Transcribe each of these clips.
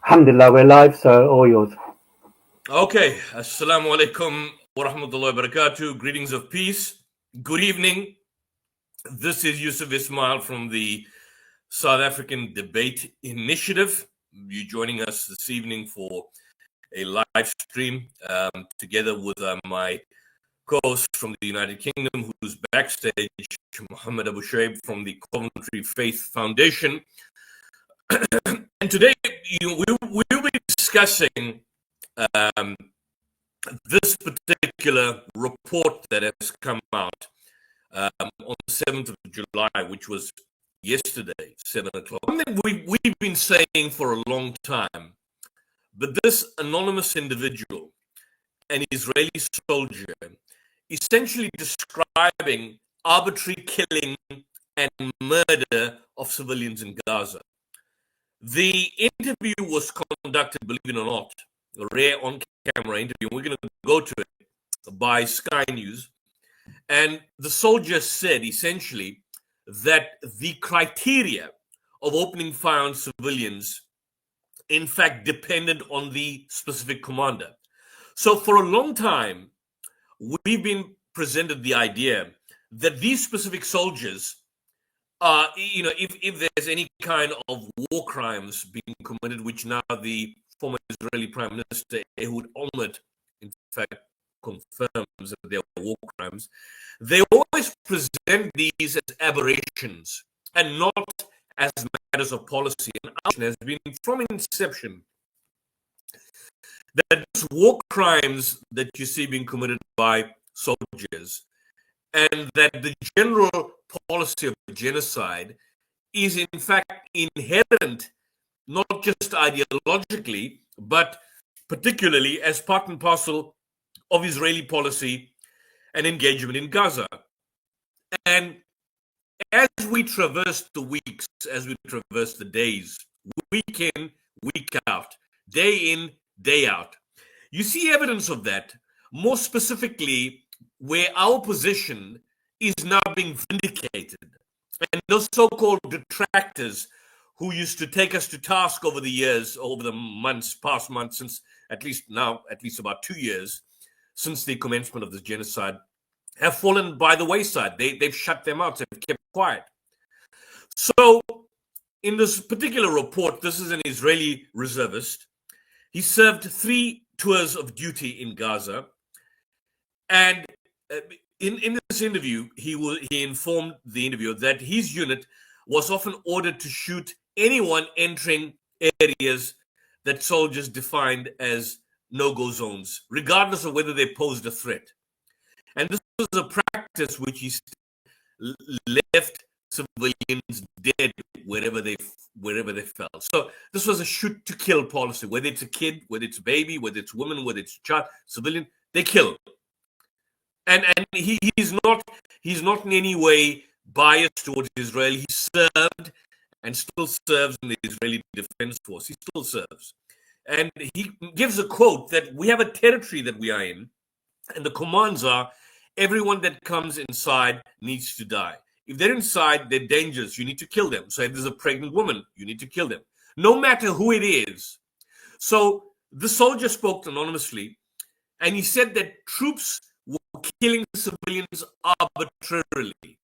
Alhamdulillah, we're live, so all yours. Okay, Assalamu alaikum wa rahmatullahi wa barakatuh. Greetings of peace. Good evening. This is Yusuf Ismail from the South African Debate Initiative. You're joining us this evening for a live stream together with my co-host from the United Kingdom, who's backstage, Muhammad Abu Shaib from the Coventry Faith Foundation. And today we'll be discussing this particular report that has come out on the 7th of July, which was yesterday, 7 o'clock. Something we've been saying for a long time, but this anonymous individual, an Israeli soldier, essentially describing arbitrary killing and murder of civilians in Gaza. The interview was conducted, believe it or not, a rare on-camera interview. We're going to go to it by Sky News. And the soldier said, essentially, that the criteria of opening fire on civilians, in fact, depended on the specific commander. So for a long time, we've been presented the idea that these specific soldiers, if there's any kind of war crimes being committed, which now the former Israeli Prime Minister Ehud Olmert, in fact, confirms that they are war crimes, they always present these as aberrations and not as matters of policy. And our has been from inception that war crimes that you see being committed by soldiers, and that the general policy of genocide is in fact inherent, not just ideologically, but particularly as part and parcel of Israeli policy and engagement in Gaza. And as we traverse the weeks, as we traverse the days, week in, week out, day in, day out, you see evidence of that, more specifically where our position is now being vindicated. And those so-called detractors who used to take us to task over the years, over the past months, since at least about 2 years, since the commencement of this genocide, have fallen by the wayside. They've shut them out, they've kept quiet. So in this particular report, this is an Israeli reservist. He served 3 tours of duty in Gaza. And in this interview, he informed the interviewer that his unit was often ordered to shoot anyone entering areas that soldiers defined as no-go zones, regardless of whether they posed a threat. And this was a practice which he left civilians dead wherever they fell. So this was a shoot-to-kill policy. Whether it's a kid, whether it's a baby, whether it's a woman, whether it's a child, civilian, they kill. And he's not in any way biased towards Israel. He served and still serves in the Israeli Defense Force. He still serves. And he gives a quote that we have a territory that we are in, and the commands are, everyone that comes inside needs to die. If they're inside, they're dangerous. You need to kill them. So if there's a pregnant woman, you need to kill them, no matter who it is. So the soldier spoke anonymously, and he said that troops were killing civilians arbitrarily.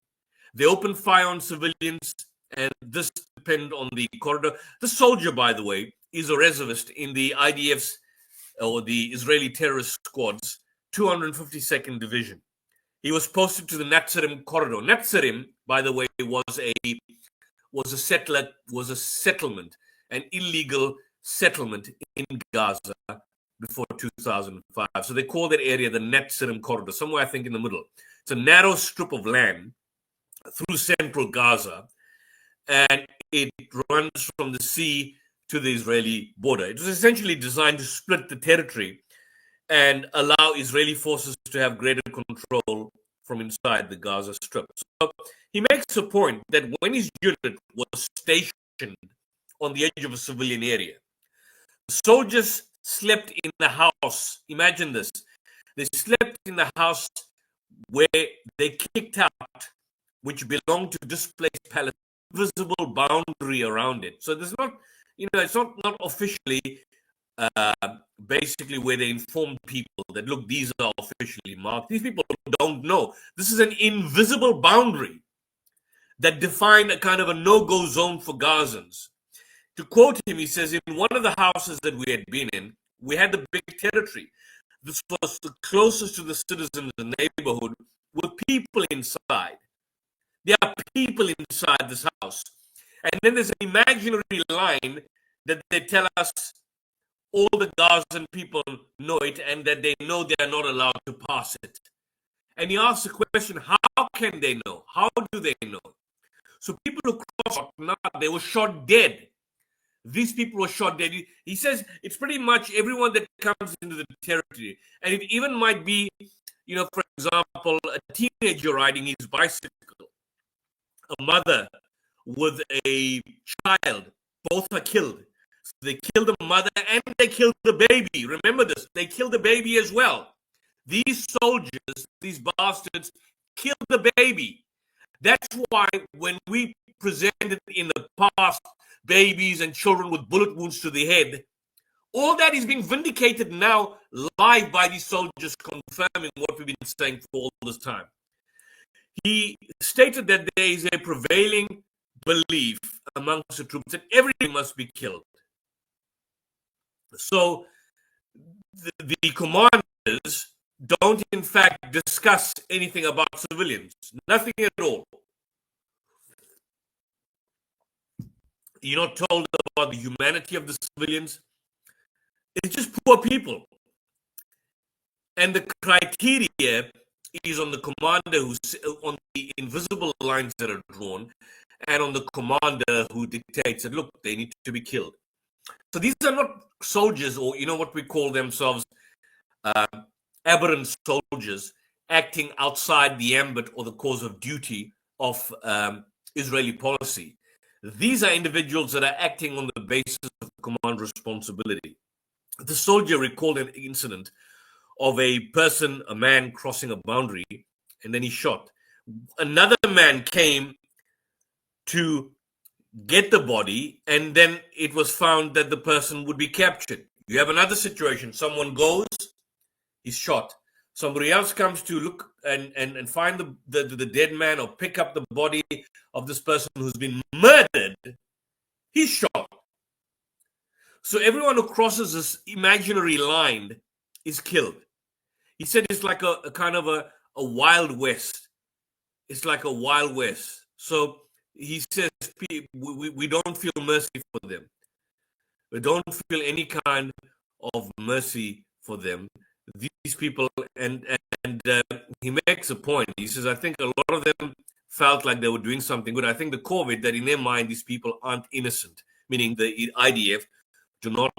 They opened fire on civilians, and this depended on the corridor. The soldier, by the way, is a reservist in the IDF's, or the Israeli terrorist squad's, 252nd Division. He was posted to the Netzarim corridor. Netzarim, by the way, was a settlement, an illegal settlement in Gaza before 2005. So they call that area the Netzarim corridor, somewhere I think in the middle. It's a narrow strip of land through central Gaza, and it runs from the sea to the Israeli border. It was essentially designed to split the territory and allow Israeli forces to have greater control from inside the Gaza Strip. So he makes a point that when his unit was stationed on the edge of a civilian area, soldiers slept in the house. Imagine this. They slept in the house where they kicked out, which belonged to displaced Palestinians, visible boundary around it. So there's not it's not officially basically where they inform people that, look, these are officially marked. These people don't know. This is an invisible boundary that defined a kind of a no-go zone for Gazans. To quote him, he says, in one of the houses that we had been in, we had the big territory. This was the closest to the citizens in the neighborhood with people inside. There are people inside this house. And then there's an imaginary line that they tell us all the Gazan people know it and that they know they are not allowed to pass it. And he asks the question, how can they know? How do they know? So people who crossed, they were shot dead. These people were shot dead. He says it's pretty much everyone that comes into the territory. And it even might be, for example, a teenager riding his bicycle, a mother with a child, both are killed. So they kill the mother and they kill the baby. Remember this, they kill the baby as well. These soldiers, these bastards, kill the baby. That's why when we presented in the past babies and children with bullet wounds to the head, all that is being vindicated now live by these soldiers, confirming what we've been saying for all this time. He stated that there is a prevailing belief amongst the troops that everything must be killed. So the commanders don't in fact discuss anything about civilians, nothing at all. You're not told about the humanity of the civilians. It's just poor people. And the criteria is on the commander, who's on the invisible lines that are drawn, and on the commander who dictates that, look, they need to be killed. So these are not soldiers, or what we call themselves, aberrant soldiers acting outside the ambit or the cause of duty of Israeli policy. These are individuals that are acting on the basis of command responsibility. The soldier recalled an incident of a man crossing a boundary, and then he shot. Another man came to get the body, and then it was found that the person would be captured. You have another situation. Someone goes, he's shot. Somebody else comes to look and find the dead man or pick up the body of this person who's been murdered. He's shot. So everyone who crosses this imaginary line is killed. He said it's like a kind of a Wild West. It's like a Wild West. So he says we don't feel mercy for them. We don't feel any kind of mercy for them. These people, and he makes a point. He says, I think a lot of them felt like they were doing something good. I think the core of it, that in their mind, these people aren't innocent, meaning the IDF do not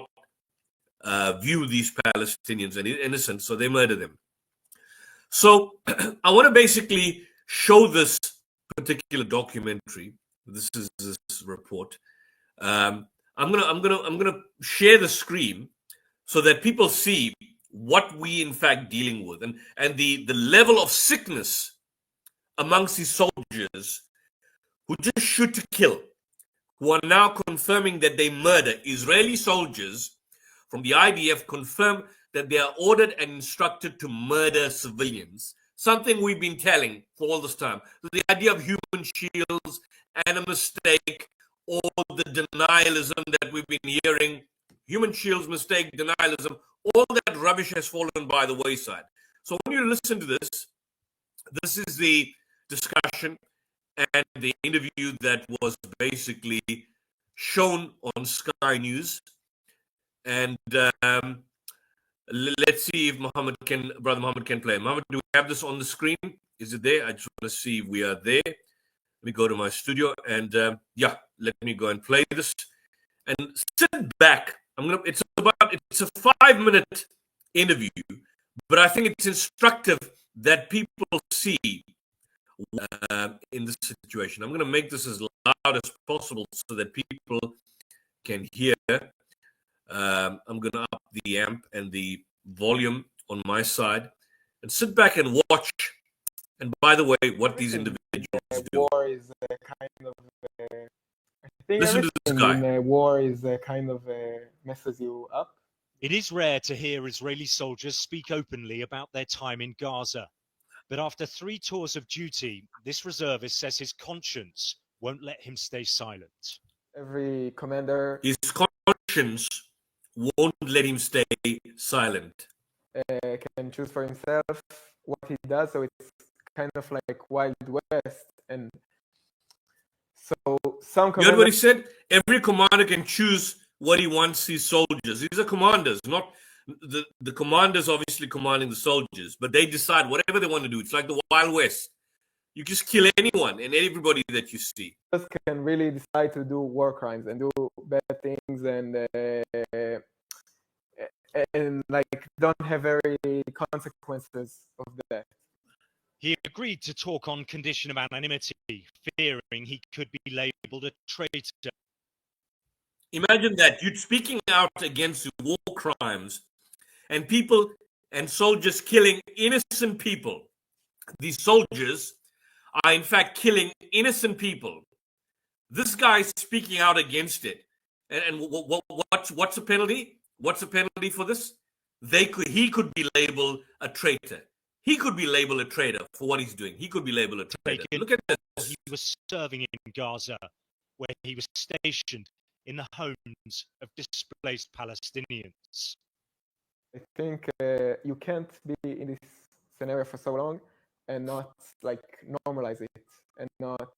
view these Palestinians as innocent, so they murder them. So I want to basically show this particular documentary. This is this report. I'm gonna share the screen so that people see what we in fact dealing with, and the level of sickness amongst these soldiers who just shoot to kill, who are now confirming that they murder. Israeli soldiers from the IDF confirm that they are ordered and instructed to murder civilians, something we've been telling for all this time. So the idea of human shields and a mistake, or the denialism that we've been hearing, human shields, mistake, denialism, all that rubbish has fallen by the wayside. So when you listen to this, this is the discussion and the interview that was basically shown on Sky News. And let's see if Brother Muhammad can play. Muhammad, do we have this on the screen? Is it there? I just want to see if we are there. Let me go to my studio and yeah, let me go and play this. And sit back. It's a 5-minute interview, but I think it's instructive that people see in this situation. I'm going to make this as loud as possible so that people can hear. I'm going to up the amp and the volume on my side, and sit back and watch. And by the way, what these individuals do. War is kind of think Listen to this everything guy. in war is kind of messes you up. It is rare to hear Israeli soldiers speak openly about their time in Gaza. But after 3 tours of duty, this reservist says his conscience won't let him stay silent. Every commander His conscience won't let him stay silent. can choose for himself what he does, so it's kind of like Wild West. And so some You heard what he commanders, said? Every commander can choose what he wants his soldiers. These are commanders, not the commanders obviously commanding the soldiers, but they decide whatever they want to do. It's like the Wild West. You just kill anyone and everybody that you see. can really decide to do war crimes and do bad things, and like don't have very consequences of that. He agreed to talk on condition of anonymity, fearing he could be labeled a traitor. Imagine that. You're speaking out against war crimes and people and soldiers killing innocent people. These soldiers are in fact killing innocent people. This guy is speaking out against it. And what's the penalty? What's the penalty for this? He could be labeled a traitor. He could be labeled a traitor for what he's doing. He could be labeled a traitor. Look at this. He was serving in Gaza, where he was stationed in the homes of displaced Palestinians. I think you can't be in this scenario for so long and not like normalize it and not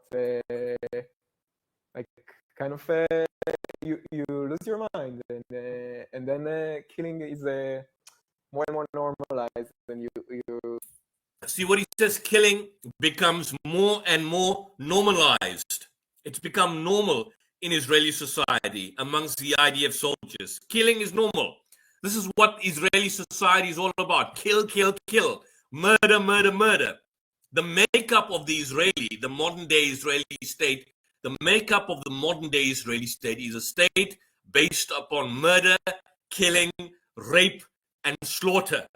like kind of you lose your mind, and then killing is more and more normalized, and you See what he says, killing becomes more and more normalized. It's become normal in Israeli society amongst the IDF soldiers. Killing is normal. This is what Israeli society is all about. Kill, kill, kill. Murder, murder, murder. The makeup of the modern day Israeli state, the makeup of the modern day Israeli state is a state based upon murder, killing, rape, and slaughter.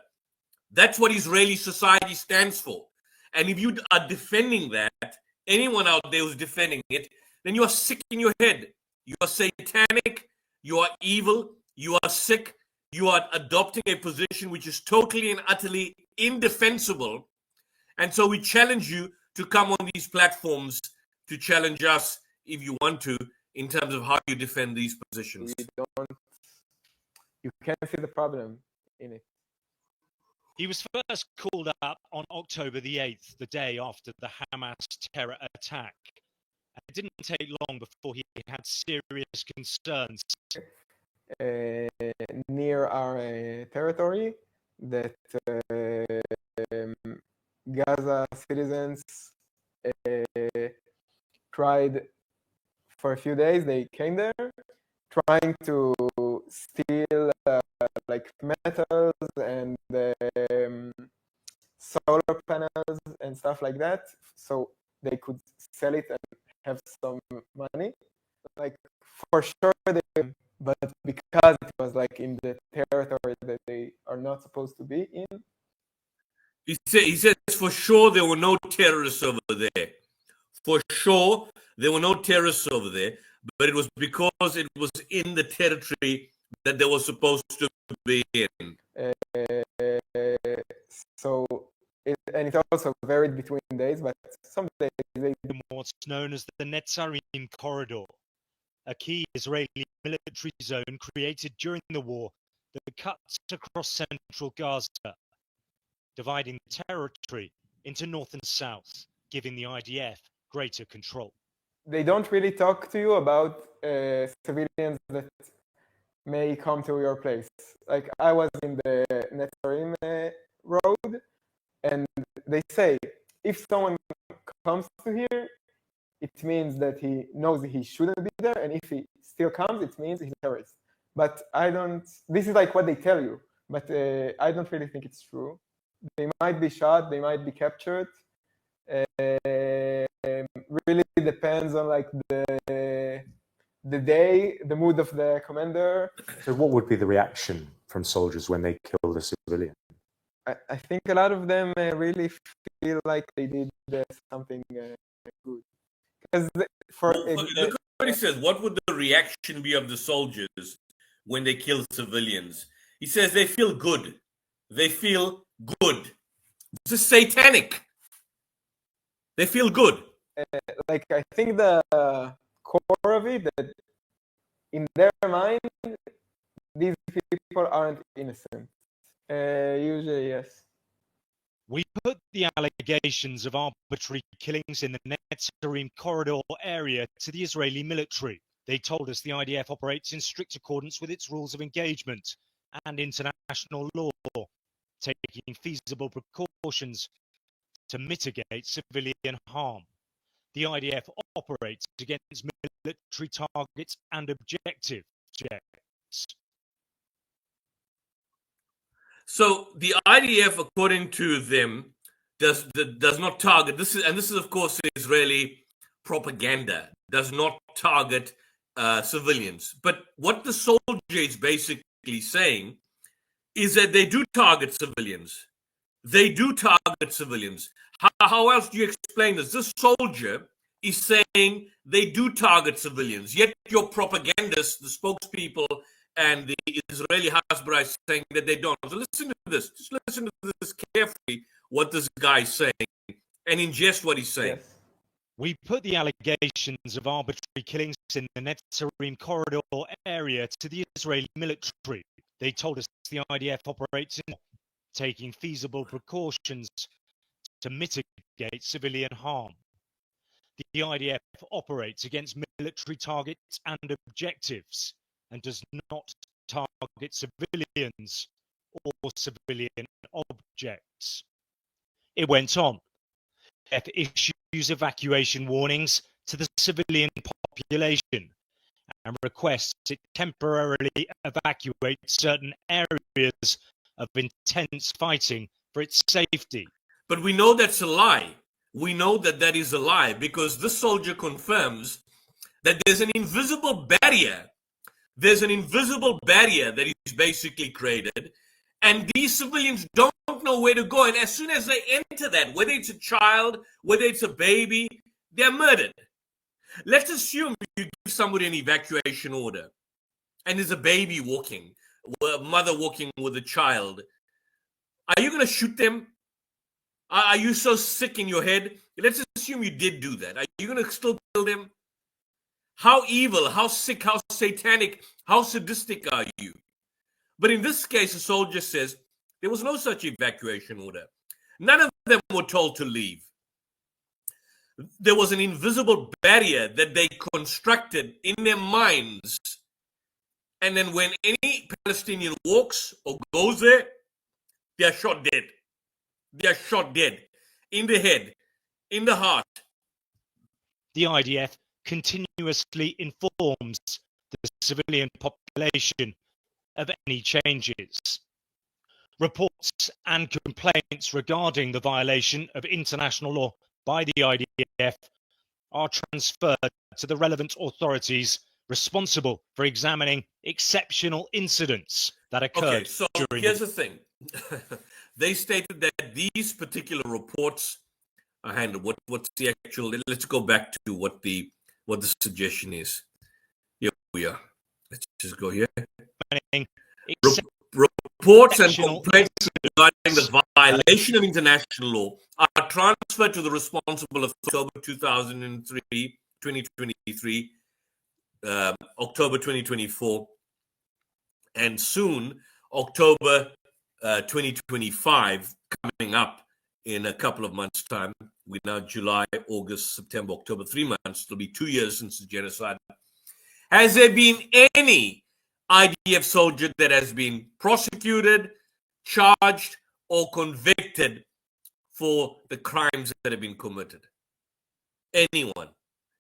That's what Israeli society stands for. And if you are defending that, anyone out there who's defending it, then you are sick in your head. You are satanic, you are evil, you are sick, you are adopting a position which is totally and utterly indefensible. And so we challenge you to come on these platforms to challenge us, if you want to, in terms of how you defend these positions. You can't see the problem in it. He was first called up on October the 8th, the day after the Hamas terror attack. And it didn't take long before he had serious concerns. Near our territory, that Gaza citizens tried for a few days. They came there trying to steal like metals and solar panels and stuff like that, so they could sell it and have some money. Like for sure, but because it was like in the territory that they are not supposed to be in. He says for sure there were no terrorists over there. For sure there were no terrorists over there, but it was because it was in the territory that they were supposed to be in. So and it also varied between days, but some days they what's known as the Netzarim corridor, a key Israeli military zone created during the war that cuts across central Gaza, dividing the territory into north and south, giving the IDF greater control. They don't really talk to you about civilians that may come to your place. Like I was in the Netzarim road, and they say if someone comes to here, it means that he knows he shouldn't be there, and if he still comes, it means he's a terrorist. But I don't. This is like what they tell you, but I don't really think it's true. They might be shot, they might be captured. Really depends on like the day, the mood of the commander. So what would be the reaction from soldiers when they kill the civilian? I think a lot of them really feel like they did something good. Because what he says. What would the reaction be of the soldiers when they kill civilians? He says they feel good. They feel good. This is satanic. They feel good. Like, I think the core of it, that in their mind, these people aren't innocent. Usually, yes. We put the allegations of arbitrary killings in the Netzarim corridor area to the Israeli military. They told us the IDF operates in strict accordance with its rules of engagement and international law, taking feasible precautions to mitigate civilian harm. The IDF operates against military targets and objectives. So the IDF, according to them, does not target. This is of course Israeli propaganda. Does not target civilians. But what the soldier is basically saying is that they do target civilians. They do target civilians. How else do you explain this? This soldier is saying they do target civilians, yet your propagandists, the spokespeople, and the Israeli Hasbara is saying that they don't. So listen to this. Just listen to this carefully, what this guy is saying, and ingest what he's saying. Yes. We put the allegations of arbitrary killings in the Netzarim corridor area to the Israeli military. They told us the IDF operates in taking feasible precautions to mitigate civilian harm. The IDF operates against military targets and objectives and does not target civilians or civilian objects. It went on. The IDF issues evacuation warnings to the civilian population and requests it temporarily evacuate certain areas of intense fighting for its safety. But we know that's a lie. We know that that is a lie because this soldier confirms that there's an invisible barrier. There's an invisible barrier that is basically created, and these civilians don't know where to go. And as soon as they enter that, whether it's a child, whether it's a baby, they're murdered. Let's assume you give somebody an evacuation order, and there's a baby walking, a mother walking with a child. Are you going to shoot them? Are you so sick in your head? Let's assume you did do that. Are you going to still kill them? How evil, how sick, how satanic, how sadistic are you? But in this case, the soldier says there was no such evacuation order. None of them were told to leave. There was an invisible barrier that they constructed in their minds. And then when any Palestinian walks or goes there, they are shot dead. They are shot dead in the head, in the heart. The IDF continuously informs the civilian population of any changes. Reports and complaints regarding the violation of international law by the IDF are transferred to the relevant authorities responsible for examining exceptional incidents that occurred. Okay, so during here's the thing. They stated that these particular reports are handled. What's the actual? Let's go back to what the suggestion is. Here we are. Let's just go here. Reports and complaints regarding the violation of international law are transferred to the responsible of October 2023, October 2024, and soon October 2025, coming up in a couple of months' time. We're now July, August, September, October, 3 months. It'll be 2 years since the genocide. Has there been any IDF soldier that has been prosecuted, charged, or convicted for the crimes that have been committed? Anyone?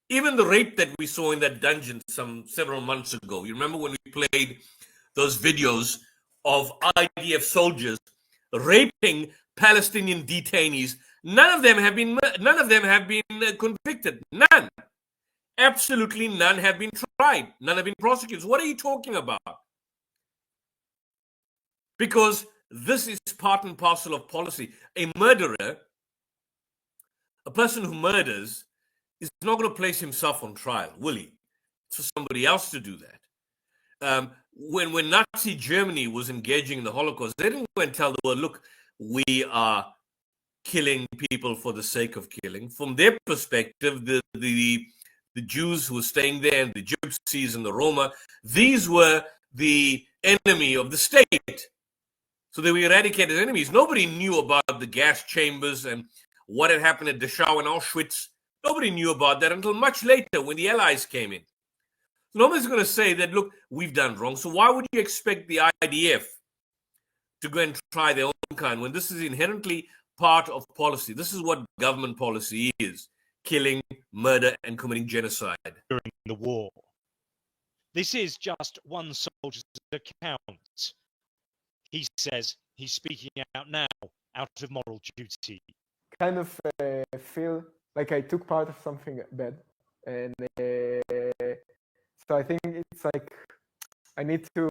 Even the rape that we saw in that dungeon several months ago. You remember when we played those videos of IDF soldiers raping Palestinian detainees? None of them have been convicted. None. Absolutely none have been tried. None have been prosecuted. What are you talking about? Because this is part and parcel of policy. A murderer, a person who murders, is not going to place himself on trial, will he? for somebody else to do that. When Nazi Germany was engaging in the Holocaust, they didn't go and tell the world, look, we are killing people for the sake of killing. From their perspective, the Jews who were staying there and the Gypsies and the Roma, these were the enemy of the state. So they were eradicated enemies. Nobody knew about the gas chambers and what had happened at Dachau and Auschwitz. Nobody knew about that until much later when the Allies came in. So nobody's going to say that, look, we've done wrong. So why would you expect the IDF to go and try their own kind when this is inherently part of policy? This is what government policy is: killing, murder, and committing genocide. During the war. This is just one soldier's account. He says he's speaking out now out of moral duty. Kind of feel like I took part of something bad, and so I think it's like I need to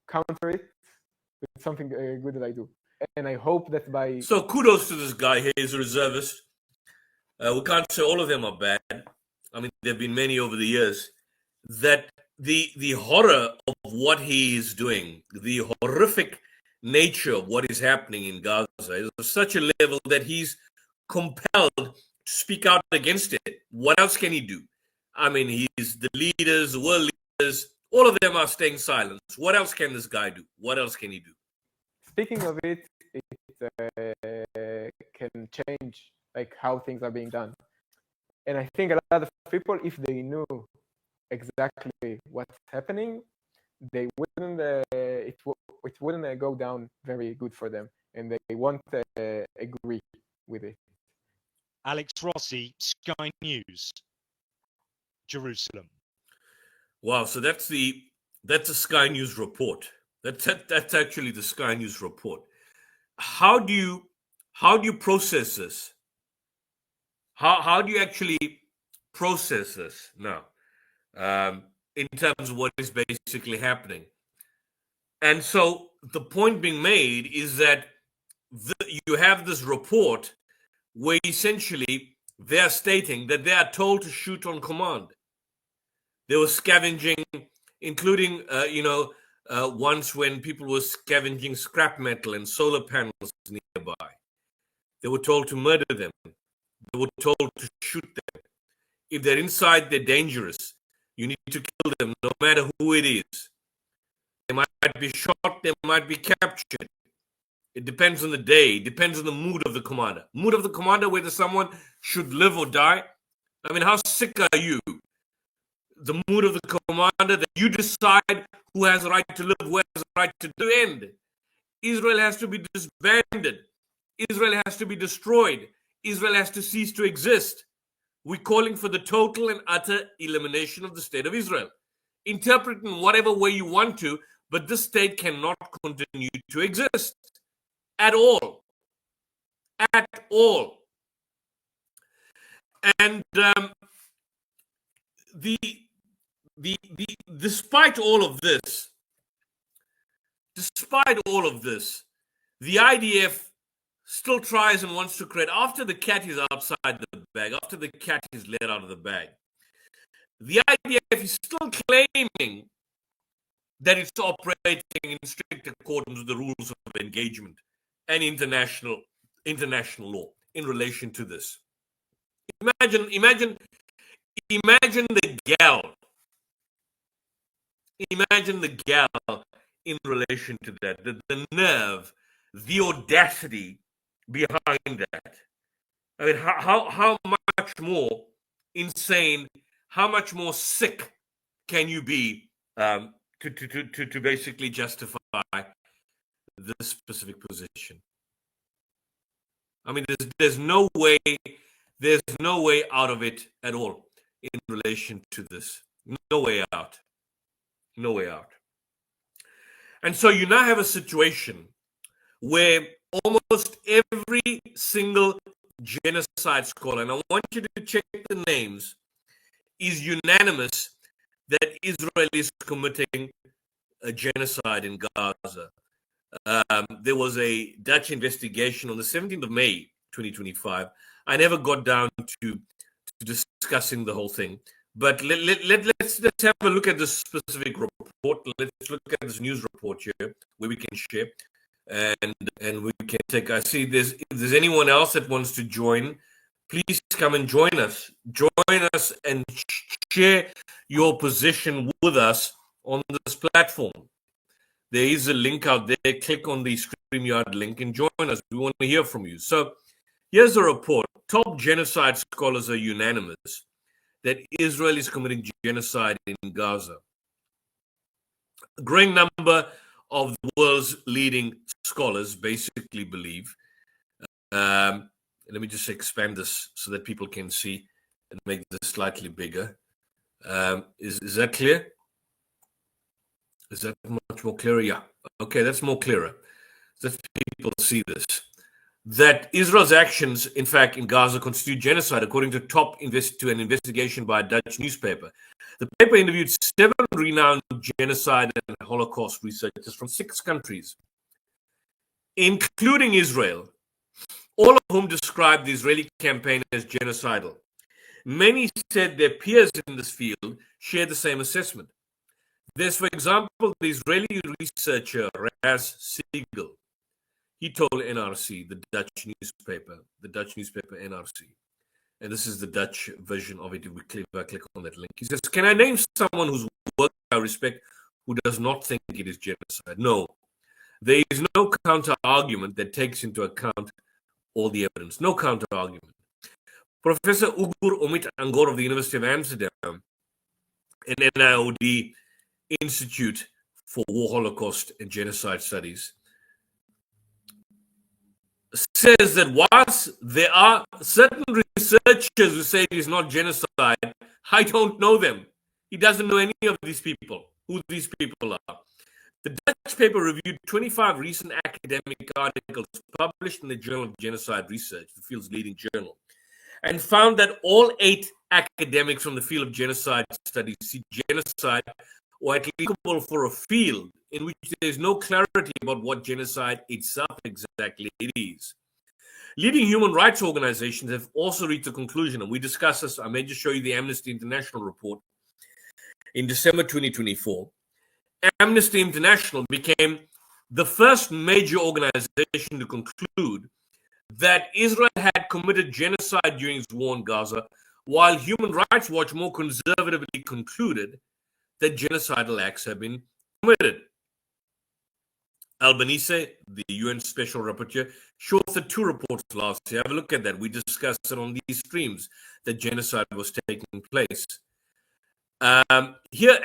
counter it with something good that I do, and I hope that by So kudos to this guy here. He's a reservist. We can't say all of them are bad. I mean, there have been many over the years. That the horror of what he is doing, the horrific nature of what is happening in Gaza is of such a level that he's compelled to speak out against it. What else can he do? I mean, he's the leaders, the world leaders, all of them are staying silent. What else can this guy do? What else can he do? speaking of it, it can change like how things are being done. And I think a lot of people, if they knew exactly what's happening, they wouldn't it wouldn't go down very good for them, and they won't agree with it. Alex Rossi, Sky News, Jerusalem. Wow, so that's a Sky News report. That's actually the Sky News report. How do you process this? How do you actually process this now, in terms of what is basically happening? And so the point being made is that you have this report where essentially they are stating that they are told to shoot on command. They were scavenging, including, once when people were scavenging scrap metal and solar panels nearby. They were told to murder them. They were told to shoot them. If they're inside, they're dangerous. You need to kill them, no matter who it is. They might be shot, they might be captured. It depends on the day, it depends on the mood of the commander. Mood of the commander, whether someone should live or die. I mean, how sick are you? The mood of the commander that you decide who has the right to live, who has the right to end. Israel has to be disbanded. Israel has to be destroyed. Israel has to cease to exist. We're calling for the total and utter elimination of the state of Israel. Interpret in whatever way you want to, but this state cannot continue to exist at all. At all. And despite all of this, the IDF still tries and wants to create, after the cat is outside the bag, after the cat is let out of the bag, the IDF is still claiming that it's operating in strict accordance with the rules of engagement and international law in relation to this. Imagine the gal. Imagine the gal in relation to that, the nerve, the audacity behind that. I mean, how much more insane, how much more sick can you be to basically justify this specific position? I mean, there's no way out of it at all in relation to this. No way out. No way out. And so you now have a situation where almost every single genocide scholar, and I want you to check the names, is unanimous that Israel is committing a genocide in Gaza. There was a Dutch investigation on the 17th of May, 2025. I never got down to discussing the whole thing, But let's have a look at this specific report. Let's look at this news report here, where we can share, and we can take. I see if there's anyone else that wants to join, please come and join us. Join us and share your position with us on this platform. There is a link out there. Click on the StreamYard link and join us. We want to hear from you. So here's a report. Top genocide scholars are unanimous that Israel is committing genocide in Gaza. A growing number of the world's leading scholars basically believe. Let me just expand this so that people can see and make this slightly bigger. Is that clear? Is that much more clearer? Yeah. Okay, that's more clearer. That people see this. That Israel's actions, in fact, in Gaza constitute genocide, according to an investigation by a Dutch newspaper. The paper interviewed 7 renowned genocide and Holocaust researchers from 6 countries, including Israel, all of whom described the Israeli campaign as genocidal. Many said their peers in this field shared the same assessment. There's, for example, the Israeli researcher Raz Siegel. He told NRC, the Dutch newspaper NRC, and this is the Dutch version of it. If I click on that link, he says, "Can I name someone whose work I respect who does not think it is genocide? No, there is no counter-argument that takes into account all the evidence. No counter-argument." Professor Ugur Omid Angor of the University of Amsterdam and NIOD Institute for War, Holocaust, and Genocide Studies says that whilst there are certain researchers who say it is not genocide, I don't know them. He doesn't know any of these people, who these people are. The Dutch paper reviewed 25 recent academic articles published in the Journal of Genocide Research, the field's leading journal, and found that all 8 academics from the field of genocide studies see genocide, or at least for a field in which there is no clarity about what genocide itself exactly it is. Leading human rights organizations have also reached a conclusion, and we discussed this. I may just show you the Amnesty International report. In December 2024, Amnesty International became the first major organization to conclude that Israel had committed genocide during its war in Gaza, while Human Rights Watch more conservatively concluded that genocidal acts have been committed. Albanese, the UN Special Rapporteur, authored 2 reports last year. Have a look at that. We discussed it on these streams that genocide was taking place. Here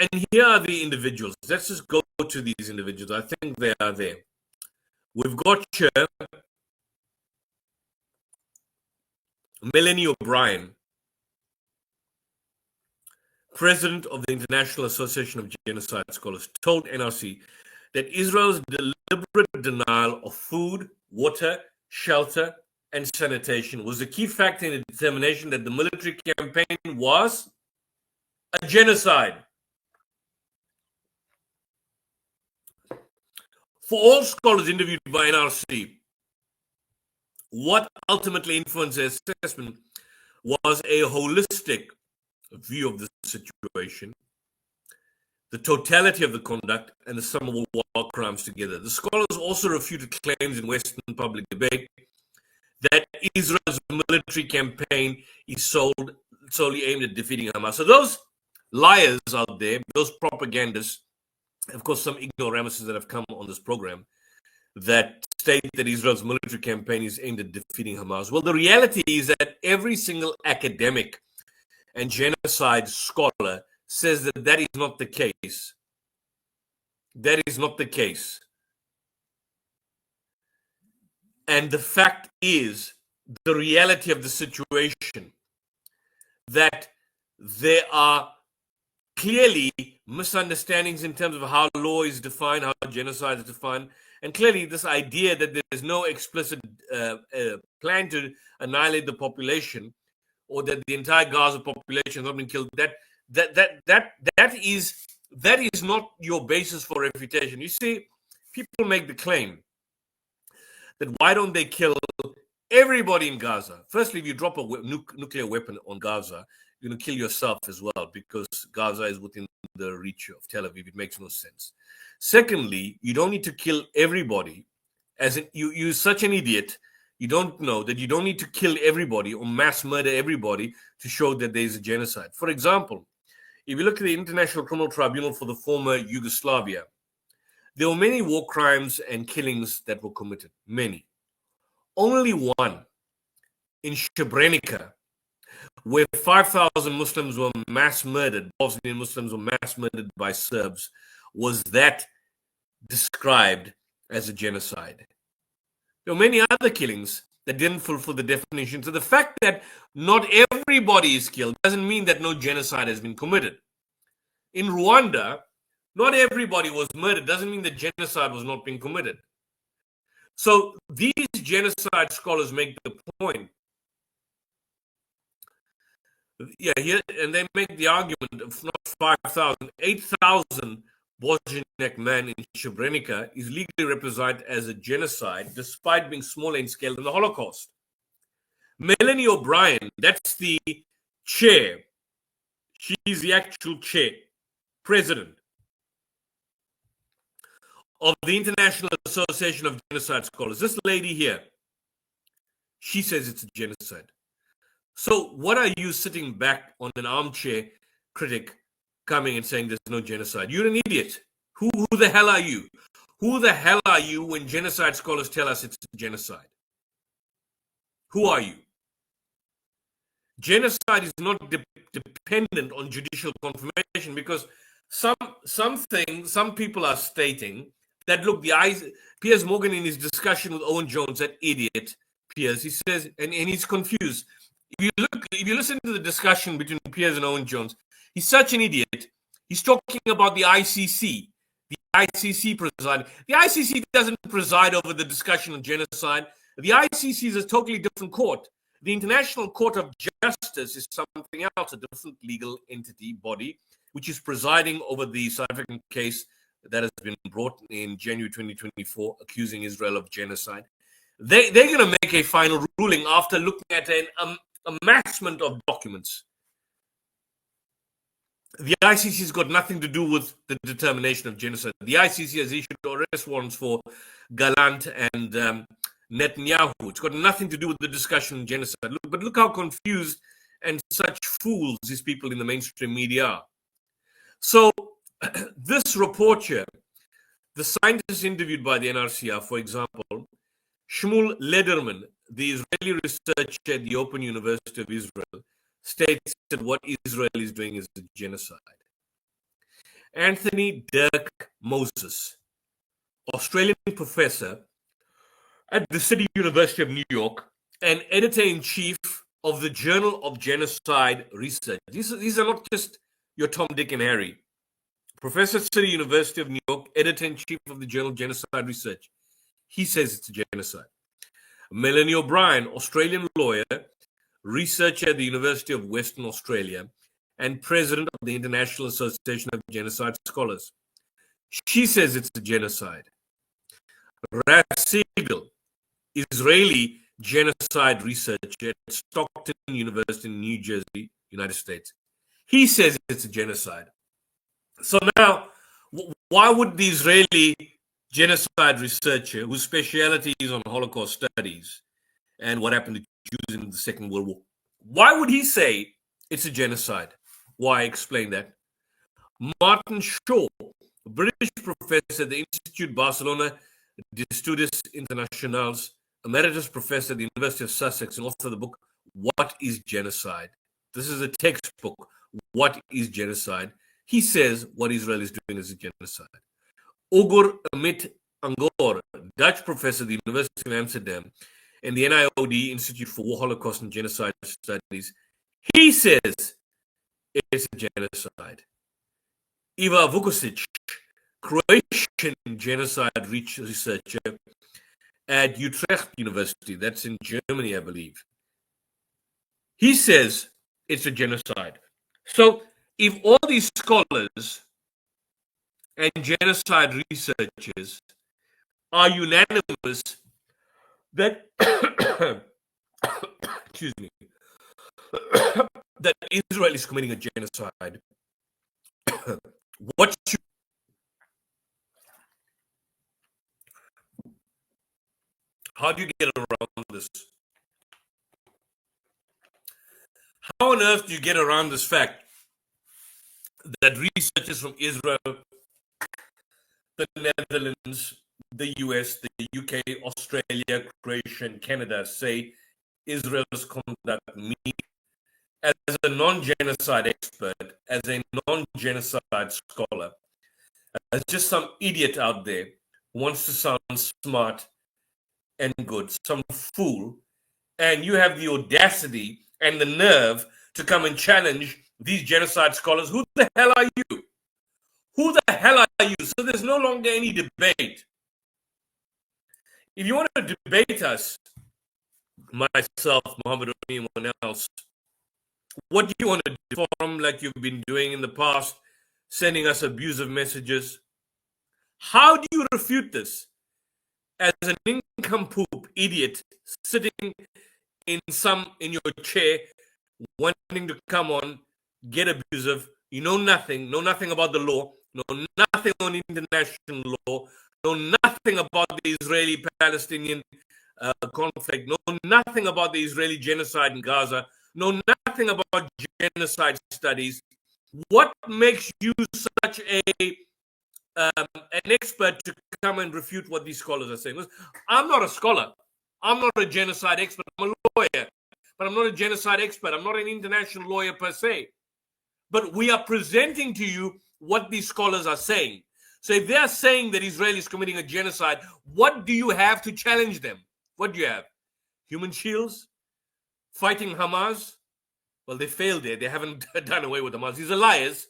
are the individuals. Let's just go to these individuals. I think they are there. We've got here Melanie O'Brien, president of the International Association of Genocide Scholars, told NRC that Israel's deliberate denial of food, water, shelter, and sanitation was a key factor in the determination that the military campaign was a genocide. For all scholars interviewed by NRC, what ultimately influenced their assessment was a holistic view of the situation, the totality of the conduct, and the sum of all war crimes together. The scholars also refuted claims in Western public debate that Israel's military campaign is solely aimed at defeating Hamas. So those liars out there, those propagandists, of course, some ignoramuses that have come on this program that state that Israel's military campaign is aimed at defeating Hamas. Well, the reality is that every single academic and genocide scholar says that that is not the case. That is not the case. And the fact is, the reality of the situation, that there are clearly misunderstandings in terms of how law is defined, how genocide is defined, and clearly this idea that there is no explicit plan to annihilate the population, or that the entire Gaza population has not been killed, that is not your basis for refutation. You see, people make the claim that why don't they kill everybody in Gaza? Firstly, if you drop a nuclear weapon on Gaza, kill yourself as well, because Gaza is within the reach of Tel Aviv. It makes no sense. Secondly, you don't need to kill everybody. As in, you're such an idiot. You don't know that you don't need to kill everybody or mass murder everybody to show that there is a genocide. For example, if you look at the International Criminal Tribunal for the former Yugoslavia, there were many war crimes and killings that were committed. Many. Only one, in Srebrenica, where 5,000 Muslims were mass murdered, Bosnian Muslims were mass murdered by Serbs, was that described as a genocide. There were many other killings that didn't fulfill the definition. So the fact that not everybody is killed doesn't mean that no genocide has been committed. In Rwanda, not everybody was murdered. Doesn't mean that genocide was not being committed. So these genocide scholars make the point. Yeah, here, and they make the argument of not 5,000, 8,000 Bosniak men in Srebrenica is legally represented as a genocide, despite being smaller in scale than the Holocaust. Melanie O'Brien, that's the chair. She's the actual chair, president of the International Association of Genocide Scholars. This lady here, she says it's a genocide. So what are you sitting back on an armchair critic coming and saying there's no genocide? You're an idiot. Who the hell are you? Who the hell are you when genocide scholars tell us it's a genocide? Who are you? Genocide is not dependent on judicial confirmation, because some people are stating that, look, Piers Morgan in his discussion with Owen Jones, that idiot Piers, he says, and he's confused. If you listen to the discussion between Piers and Owen Jones, he's such an idiot. He's talking about the ICC. The ICC preside. The ICC doesn't preside over the discussion of genocide. The ICC is a totally different court. The International Court of Justice is something else, a different legal entity, body, which is presiding over the South African case that has been brought in January 2024, accusing Israel of genocide. They're going to make a final ruling after looking at an amassment of documents. The ICC has got nothing to do with the determination of genocide. The ICC has issued arrest warrants for Gallant and Netanyahu. It's got nothing to do with the discussion of genocide. But look how confused and such fools these people in the mainstream media are. So this report here, the scientists interviewed by the NRCR, for example, Shmuel Lederman, the Israeli researcher at the Open University of Israel, states that what Israel is doing is a genocide. Anthony Dirk Moses, Australian professor at the City University of New York and editor-in-chief of the Journal of Genocide Research. These are not just your Tom, Dick, and Harry. Professor at City University of New York, editor-in-chief of the Journal of Genocide Research. He says it's a genocide. Melanie O'Brien, Australian lawyer, researcher at the University of Western Australia, and president of the International Association of Genocide Scholars. She says it's a genocide. Raf Siegel, Israeli genocide researcher at Stockton University in New Jersey, United States. He says it's a genocide. So now, why would the Israeli genocide researcher, whose specialty is on Holocaust studies and what happened to Jews in the Second World War, why would he say it's a genocide? Why? Explain that. Martin Shaw, a British professor at the Institute Barcelona d'Estudis Internacionals, emeritus professor at the University of Sussex, and author of the book, What is Genocide? This is a textbook. What is genocide? He says what Israel is doing is a genocide. Ogur Amit Angor, Dutch professor at the University of Amsterdam and the NIOD Institute for War, Holocaust, and Genocide Studies, he says it's a genocide. Iva Vukusic, Croatian genocide researcher at Utrecht University, that's in Germany, I believe. He says it's a genocide. So if all these scholars and genocide researchers are unanimous that excuse me, that Israel is committing a genocide, how do you get around this? How on earth do you get around this fact that researchers from Israel, the Netherlands, the US, the UK, Australia, Croatia, and Canada say Israel's conduct means, as a non-genocide expert, as a non-genocide scholar, as just some idiot out there who wants to sound smart and good, some fool, and you have the audacity and the nerve to come and challenge these genocide scholars. Who the hell are you? Who the hell are you? So there's no longer any debate. If you want to debate us, myself, Mohammed, or anyone else, what do you want to do? Forum like you've been doing in the past, sending us abusive messages? How do you refute this? As an nincompoop idiot sitting in your chair, wanting to come on, get abusive, you know nothing about the law, know nothing on international law, know nothing about the Israeli-Palestinian conflict, know nothing about the Israeli genocide in Gaza, know nothing about genocide studies. What makes you such an expert to come and refute what these scholars are saying? I'm not a scholar. I'm not a genocide expert. I'm a lawyer, but I'm not a genocide expert. I'm not an international lawyer per se. But we are presenting to you what these scholars are saying. So if they're saying that Israel is committing a genocide, what do you have to challenge them? What do you have? Human shields? Fighting Hamas? Well, they failed there. They haven't done away with Hamas. These are liars.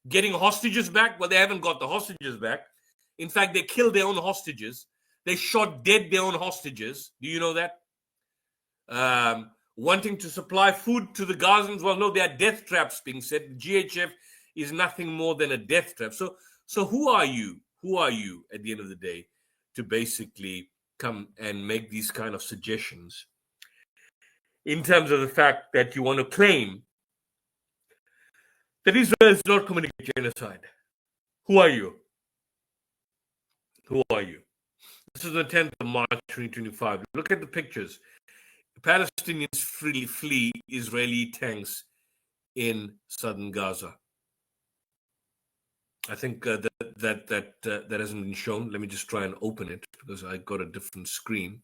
Getting hostages back? Well, they haven't got the hostages back. In fact, they killed their own hostages. They shot dead their own hostages. Do you know that? Wanting to supply food to the Gazans? Well, no, there are death traps being set. GHF is nothing more than a death trap. So who are you? Who are you at the end of the day to basically come and make these kind of suggestions in terms of the fact that you want to claim that Israel is not committing genocide? Who are you? Who are you? This is the 10th of March 2025. Look at the pictures. Palestinians freely flee Israeli tanks in southern Gaza. I think that hasn't been shown. Let me just try and open it because I got a different screen.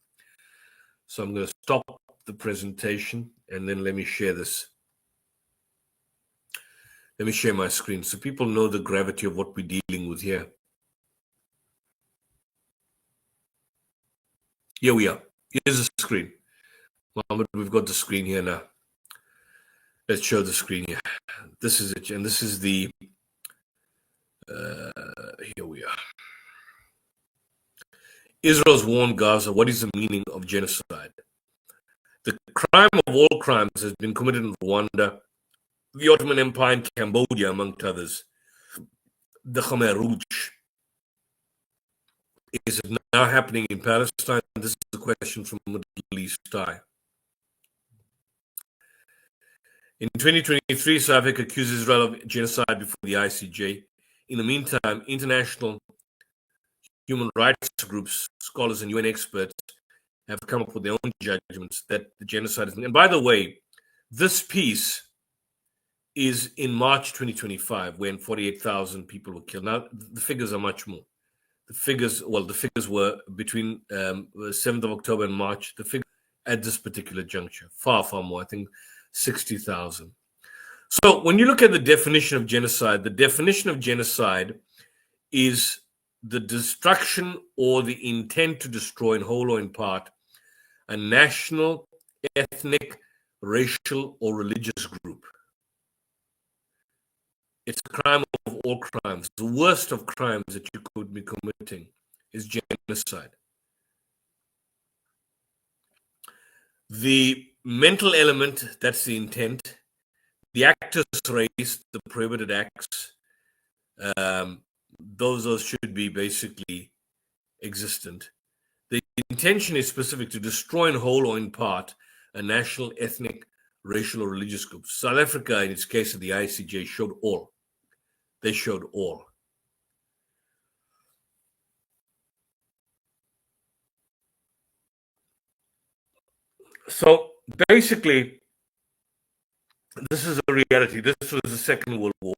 So I'm going to stop the presentation and then let me share this. Let me share my screen so people know the gravity of what we're dealing with here. Here we are. Here's the screen. Mohammed, we've got the screen here now. Let's show the screen here. This is it. And this is the... here we are. Israel's warned Gaza. What is the meaning of genocide? The crime of all crimes has been committed in Rwanda, the Ottoman Empire, in Cambodia, among others. The Khmer Rouge. Is it now happening in Palestine? This is a question from Middle East Eye. In 2023, South Africa accused Israel of genocide before the ICJ. In the meantime, international human rights groups, scholars, and UN experts have come up with their own judgments that the genocide is. And by the way, this piece is in March 2025 when 48,000 people were killed. Now, the figures are much more. The figures were between the 7th of October and March. The figure at this particular juncture, far, far more, I think 60,000. So when you look at the definition of genocide, the definition of genocide is the destruction or the intent to destroy in whole or in part a national, ethnic, racial, or religious group. It's a crime of all crimes. The worst of crimes that you could be committing is genocide. The mental element, that's the intent. The actus reus, the prohibited acts, those should be basically existent. The intention is specific to destroy in whole or in part a national, ethnic, racial or religious groups. South Africa, in its case of the ICJ, showed all. They showed all. So basically, this is a reality. This was the Second World War.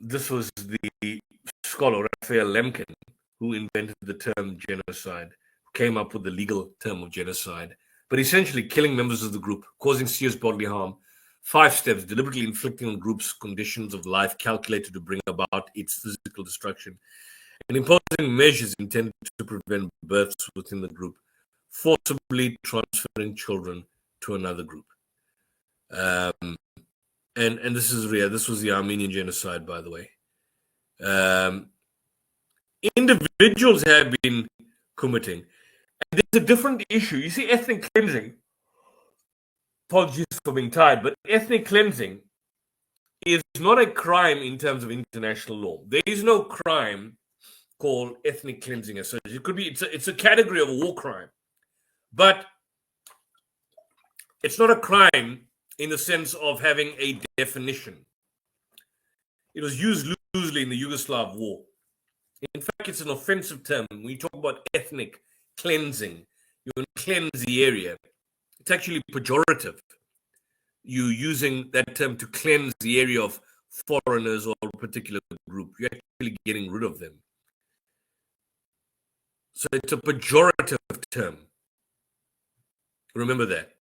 This was the scholar Raphael Lemkin who invented the term genocide, came up with the legal term of genocide, but essentially killing members of the group, causing serious bodily harm. 5 steps: deliberately inflicting on groups conditions of life calculated to bring about its physical destruction, and imposing measures intended to prevent births within the group, forcibly transferring children to another group. And this is real. This was the Armenian genocide, by the way. Individuals have been committing. And there's a different issue. You see, ethnic cleansing, apologies for being tired, but ethnic cleansing is not a crime in terms of international law. There is no crime called ethnic cleansing as such. It could be, it's a category of a war crime, but it's not a crime in the sense of having a definition. It was used loosely in the Yugoslav war. In fact, it's an offensive term. When you talk about ethnic cleansing, you want to cleanse the area. It's actually pejorative. You're using that term to cleanse the area of foreigners or a particular group. You're actually getting rid of them. So it's a pejorative term. Remember that.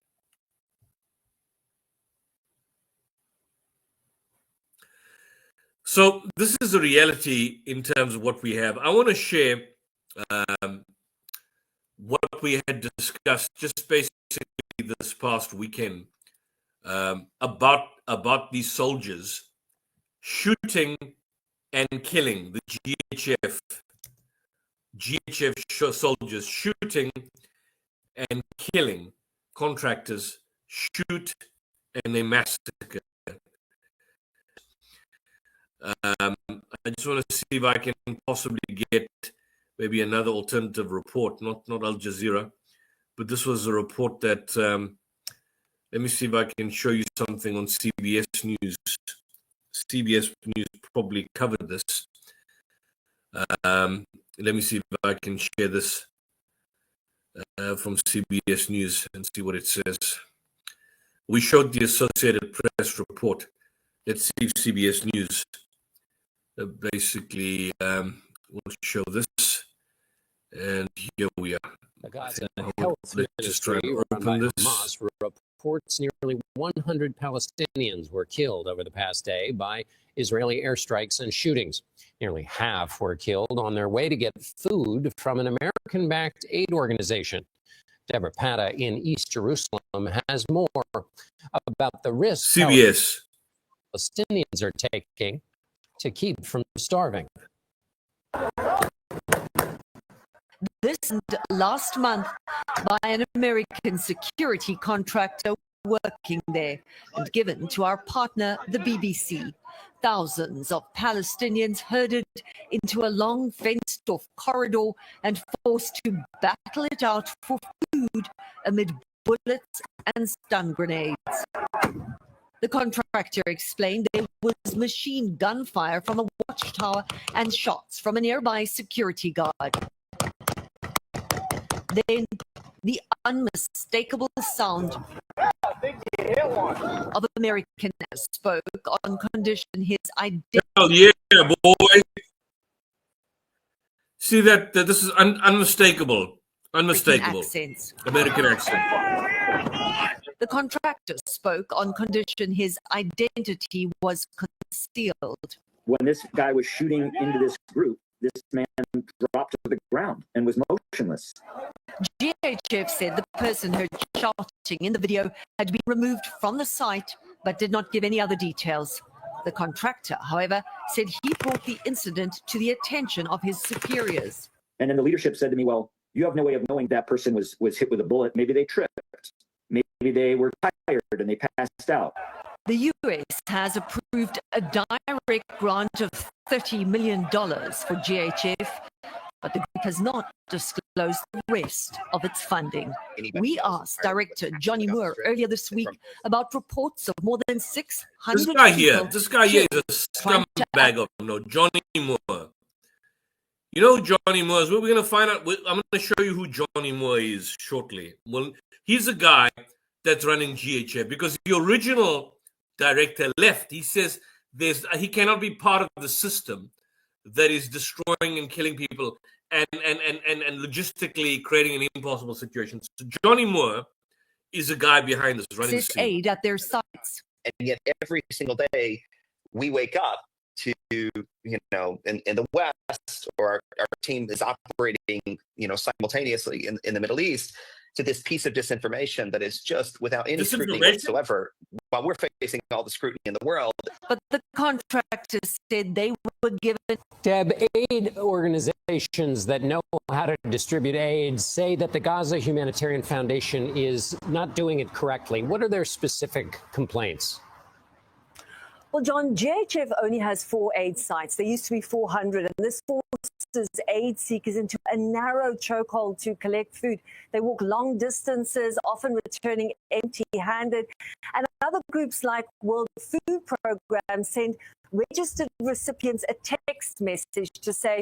So this is the reality in terms of what we have. I want to share what we had discussed just basically this past weekend about these soldiers shooting and killing, the GHF soldiers shooting and killing contractors, shoot and they massacre. I just want to see if I can possibly get maybe another alternative report, not Al Jazeera, but this was a report that, let me see if I can show you something on CBS News. CBS News probably covered this. Let me see if I can share this from CBS News and see what it says. We showed the Associated Press report. Let's see if CBS News basically will show this. And here we are. The Gaza Health Ministry, run by Hamas, reports nearly 100 Palestinians were killed over the past day by Israeli airstrikes and shootings. Nearly half were killed on their way to get food from an American-backed aid organization. Deborah Patta in East Jerusalem has more about the risks Palestinians are taking to keep from starving. This last month by an American security contractor working there and given to our partner, the BBC. Thousands of Palestinians herded into a long fenced-off corridor and forced to battle it out for food amid bullets and stun grenades. The contractor explained there was machine gun fire from a watchtower and shots from a nearby security guard. Then the unmistakable sound of American spoke on condition his identity. Oh, yeah, boy. See that this is unmistakable. Unmistakable. American accent. The contractor spoke on condition his identity was concealed. When this guy was shooting into this group, this man dropped to the ground and was motionless. GHF said the person heard shouting in the video had been removed from the site, but did not give any other details. The contractor, however, said he brought the incident to the attention of his superiors. And then the leadership said to me, well, you have no way of knowing that person was hit with a bullet. Maybe they tripped. Maybe they were tired and they passed out. The US has approved a direct grant of $30 million for GHF, but the group has not disclosed the rest of its funding. We asked Director Johnny Moore earlier this week about reports of more than 600 This guy people here, this guy here is a scumbag of Johnny Moore. You know who Johnny Moore is? We're going to find out. I'm going to show you who Johnny Moore is shortly. Well, he's a guy that's running GHF because the original director left. He says he cannot be part of the system that is destroying and killing people and logistically creating an impossible situation. So Johnny Moore is a guy behind this running this aid at their sites. And yet every single day we wake up to, in the West, or our team is operating, simultaneously in the Middle East, to this piece of disinformation that is just without any scrutiny whatsoever, while we're facing all the scrutiny in the world. But the contractors said they were given. Deb, aid organizations that know how to distribute aid say that the Gaza Humanitarian Foundation is not doing it correctly. What are their specific complaints? Well, John, GHF only has 4 aid sites. There used to be 400, and this forces aid seekers into a narrow chokehold to collect food. They walk long distances, often returning empty-handed. And other groups like World Food Programme send registered recipients a text message to say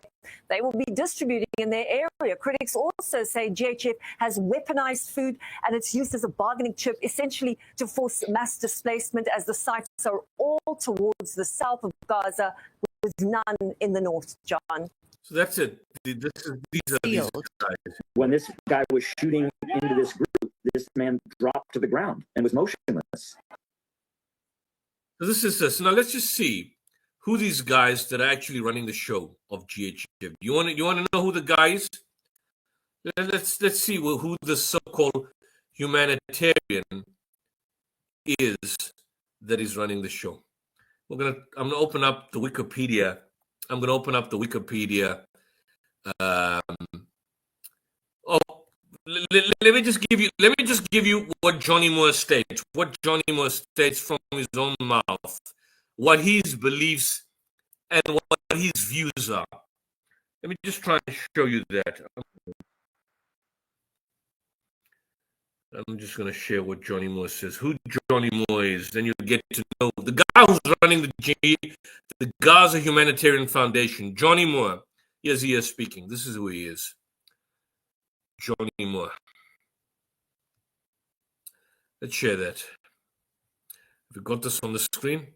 they will be distributing in their area. Critics also say GHF has weaponized food and it's used as a bargaining chip, essentially to force mass displacement, as the sites are all towards the south of Gaza, with none in the north, John. So that's it. These are these guys. When this guy was shooting into this group, this man dropped to the ground and was motionless. So this is this. Now let's just see who these guys that are actually running the show of GHF. You want to know who the guys? Let's see who the so-called humanitarian is that is running the show. I'm gonna open up the Wikipedia. Let me just give you what Johnny Moore states. What Johnny Moore states from his own mouth, what his beliefs and what his views are. Let me just try and show you that. I'm just going to share what Johnny Moore says. Who Johnny Moore is, then you'll get to know the guy who's running the Gaza Humanitarian Foundation. Johnny Moore. Yes, he is speaking. This is who he is. Johnny Moore. Let's share that. Have we got this on the screen?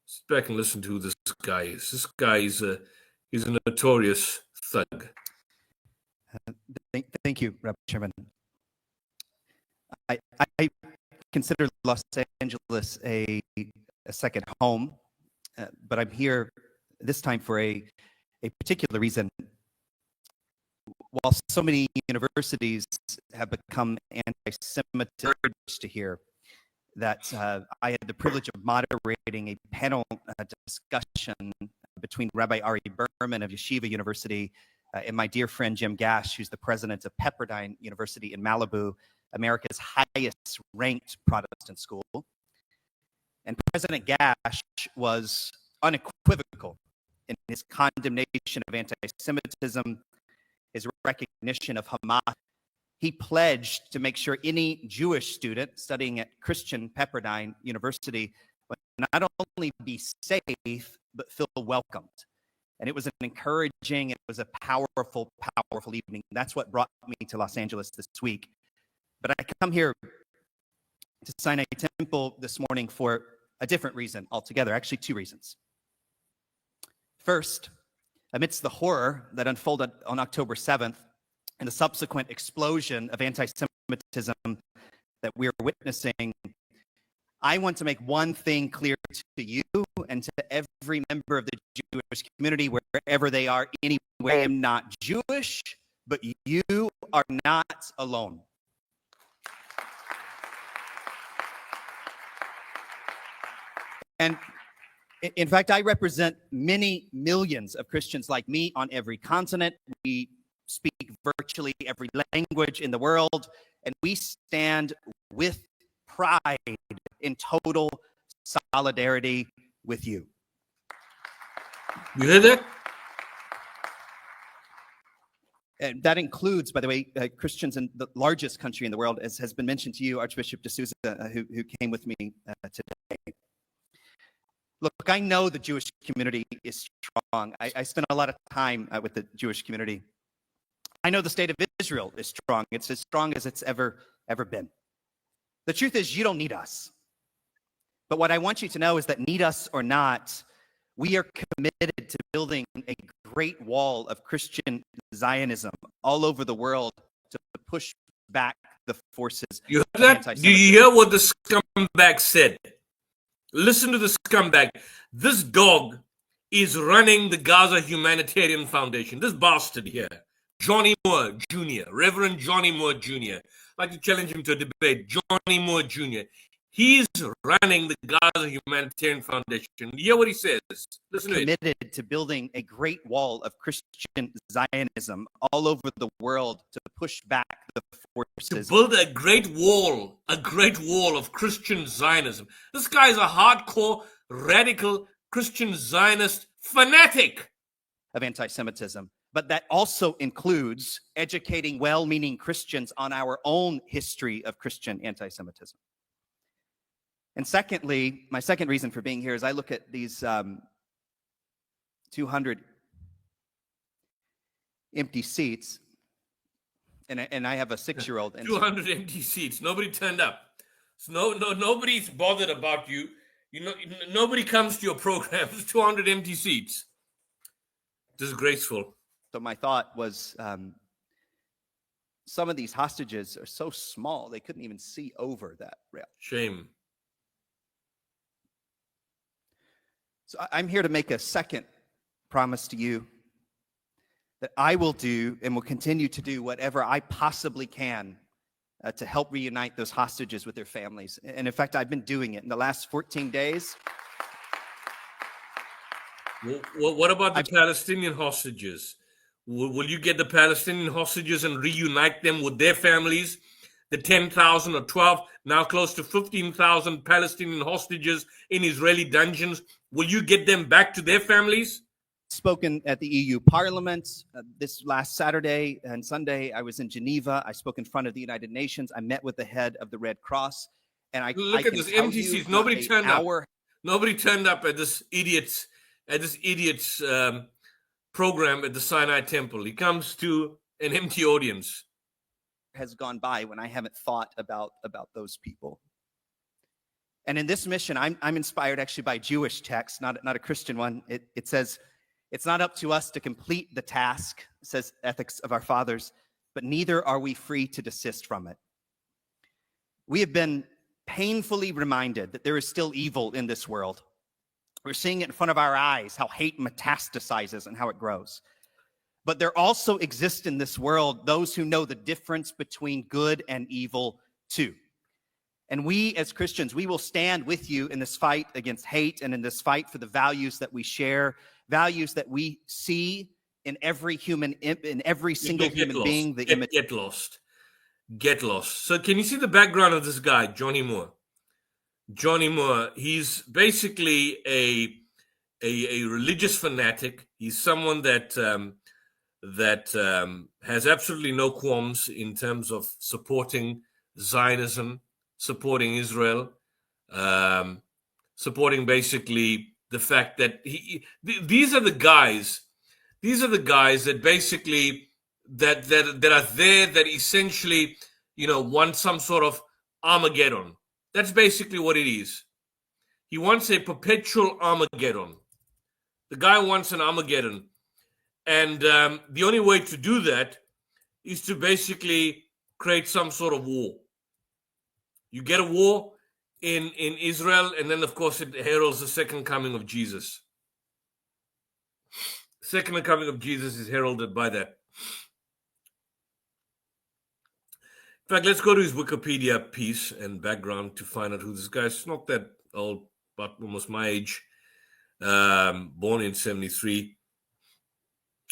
Sit back and listen to who this guy is. This guy is he's a notorious thug. Thank you, Rabbi Chairman. I consider Los Angeles a second home, but I'm here this time for a particular reason. While so many universities have become anti-Semitic, to hear that I had the privilege of moderating a panel discussion between Rabbi Ari Berman of Yeshiva University and my dear friend Jim Gash, who's the president of Pepperdine University in Malibu, America's highest ranked Protestant school. And President Gash was unequivocal in his condemnation of anti-Semitism, his recognition of Hamas. He pledged to make sure any Jewish student studying at Christian Pepperdine University would not only be safe, but feel welcomed. And it was an encouraging, it was a powerful, powerful evening. That's what brought me to Los Angeles this week. But I come here to Sinai Temple this morning for a different reason altogether, actually 2 reasons. First, amidst the horror that unfolded on October 7th and the subsequent explosion of anti-Semitism that we're witnessing, I want to make one thing clear to you and to every member of the Jewish community, wherever they are, anywhere. I am not Jewish, but you are not alone. And in fact, I represent many millions of Christians like me on every continent. We speak virtually every language in the world, and we stand with pride in total solidarity with you. You hear that? And that includes, by the way, Christians in the largest country in the world, as has been mentioned to you, Archbishop D'Souza, who came with me today. Look, I know the Jewish community is strong. I spent a lot of time with the Jewish community. I know the state of Israel is strong. It's as strong as it's ever been. The truth is, you don't need us. But what I want you to know is that, need us or not, we are committed to building a great wall of Christian Zionism all over the world to push back the forces. You heard that? Do you hear what the scumbag said? Listen to the scumbag. This dog is running the Gaza Humanitarian Foundation. This bastard here, Johnny Moore Jr., Reverend Johnny Moore Jr. I'd like to challenge him to a debate. Johnny Moore Jr. He's running the Gaza Humanitarian Foundation. You hear what he says? Listen to it. Committed to building a great wall of Christian Zionism all over the world to push back the forces. To build a great wall of Christian Zionism. This guy is a hardcore, radical Christian Zionist fanatic Of anti-Semitism. But that also includes educating well-meaning Christians on our own history of Christian anti-Semitism. And secondly, my second reason for being here is I look at these 200 empty seats, and I have a 6-year-old. 200 empty seats. Nobody turned up. So nobody's bothered about you. Nobody comes to your programs. 200 empty seats. Disgraceful. So my thought was, some of these hostages are so small they couldn't even see over that rail. Shame. So I'm here to make a second promise to you that I will do and will continue to do whatever I possibly can to help reunite those hostages with their families. And in fact, I've been doing it in the last 14 days. What about the Palestinian hostages? Will you get the Palestinian hostages and reunite them with their families? The 10,000 or 12, now close to 15,000 Palestinian hostages in Israeli dungeons. Will you get them back to their families? Spoken at the EU Parliament this last Saturday and Sunday. I was in Geneva. I spoke in front of the United Nations. I met with the head of the Red Cross. And Look at this empty seats. Nobody turned up. Nobody turned up at this idiot's program at the Sinai Temple. He comes to an empty audience. Has gone by when I haven't thought about those people. And in this mission, I'm inspired actually by a Jewish text, not a Christian one. It says, it's not up to us to complete the task, says Ethics of Our Fathers, but neither are we free to desist from it. We have been painfully reminded that there is still evil in this world. We're seeing it in front of our eyes, how hate metastasizes and how it grows. But there also exist in this world those who know the difference between good and evil too. And we as Christians, we will stand with you in this fight against hate and in this fight for the values that we share, values that we see in every human, in every single human being. Get lost. So can you see the background of this guy, Johnny Moore? Johnny Moore, he's basically a religious fanatic. He's someone that has absolutely no qualms in terms of supporting Zionism, supporting Israel, supporting basically the fact that these are the guys that basically that are there, that essentially, want some sort of Armageddon. That's basically what it is. He wants a perpetual Armageddon. The guy wants an Armageddon. And the only way to do that is to basically create some sort of war. You get a war in Israel, and then, of course, it heralds the second coming of Jesus. Second coming of Jesus is heralded by that. In fact, let's go to his Wikipedia piece and background to find out who this guy is. It's not that old, but almost my age. Born in 1973.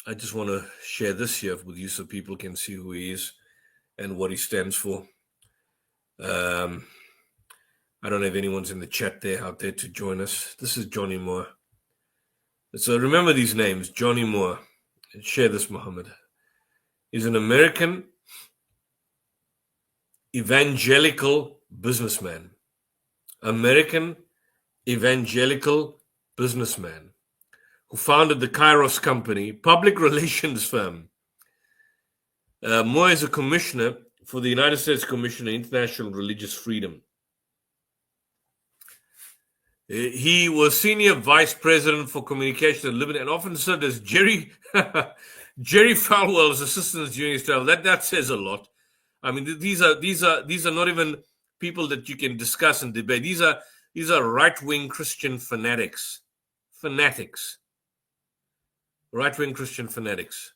I just want to share this here with you so people can see who he is and what he stands for. I don't know if anyone's in the chat there out there to join us. This is Johnny Moore. So remember these names, Johnny Moore. Share this, Muhammad. is an American evangelical businessman. American evangelical businessman who founded the Kairos Company, public relations firm. Moore is a commissioner for the United States Commission on International Religious Freedom. He was senior vice president for communication at Liberty and often served as Jerry Falwell's assistant during his travel. That says a lot. I mean, these are not even people that you can discuss and debate. These are right-wing Christian fanatics. Right-wing Christian fanatics.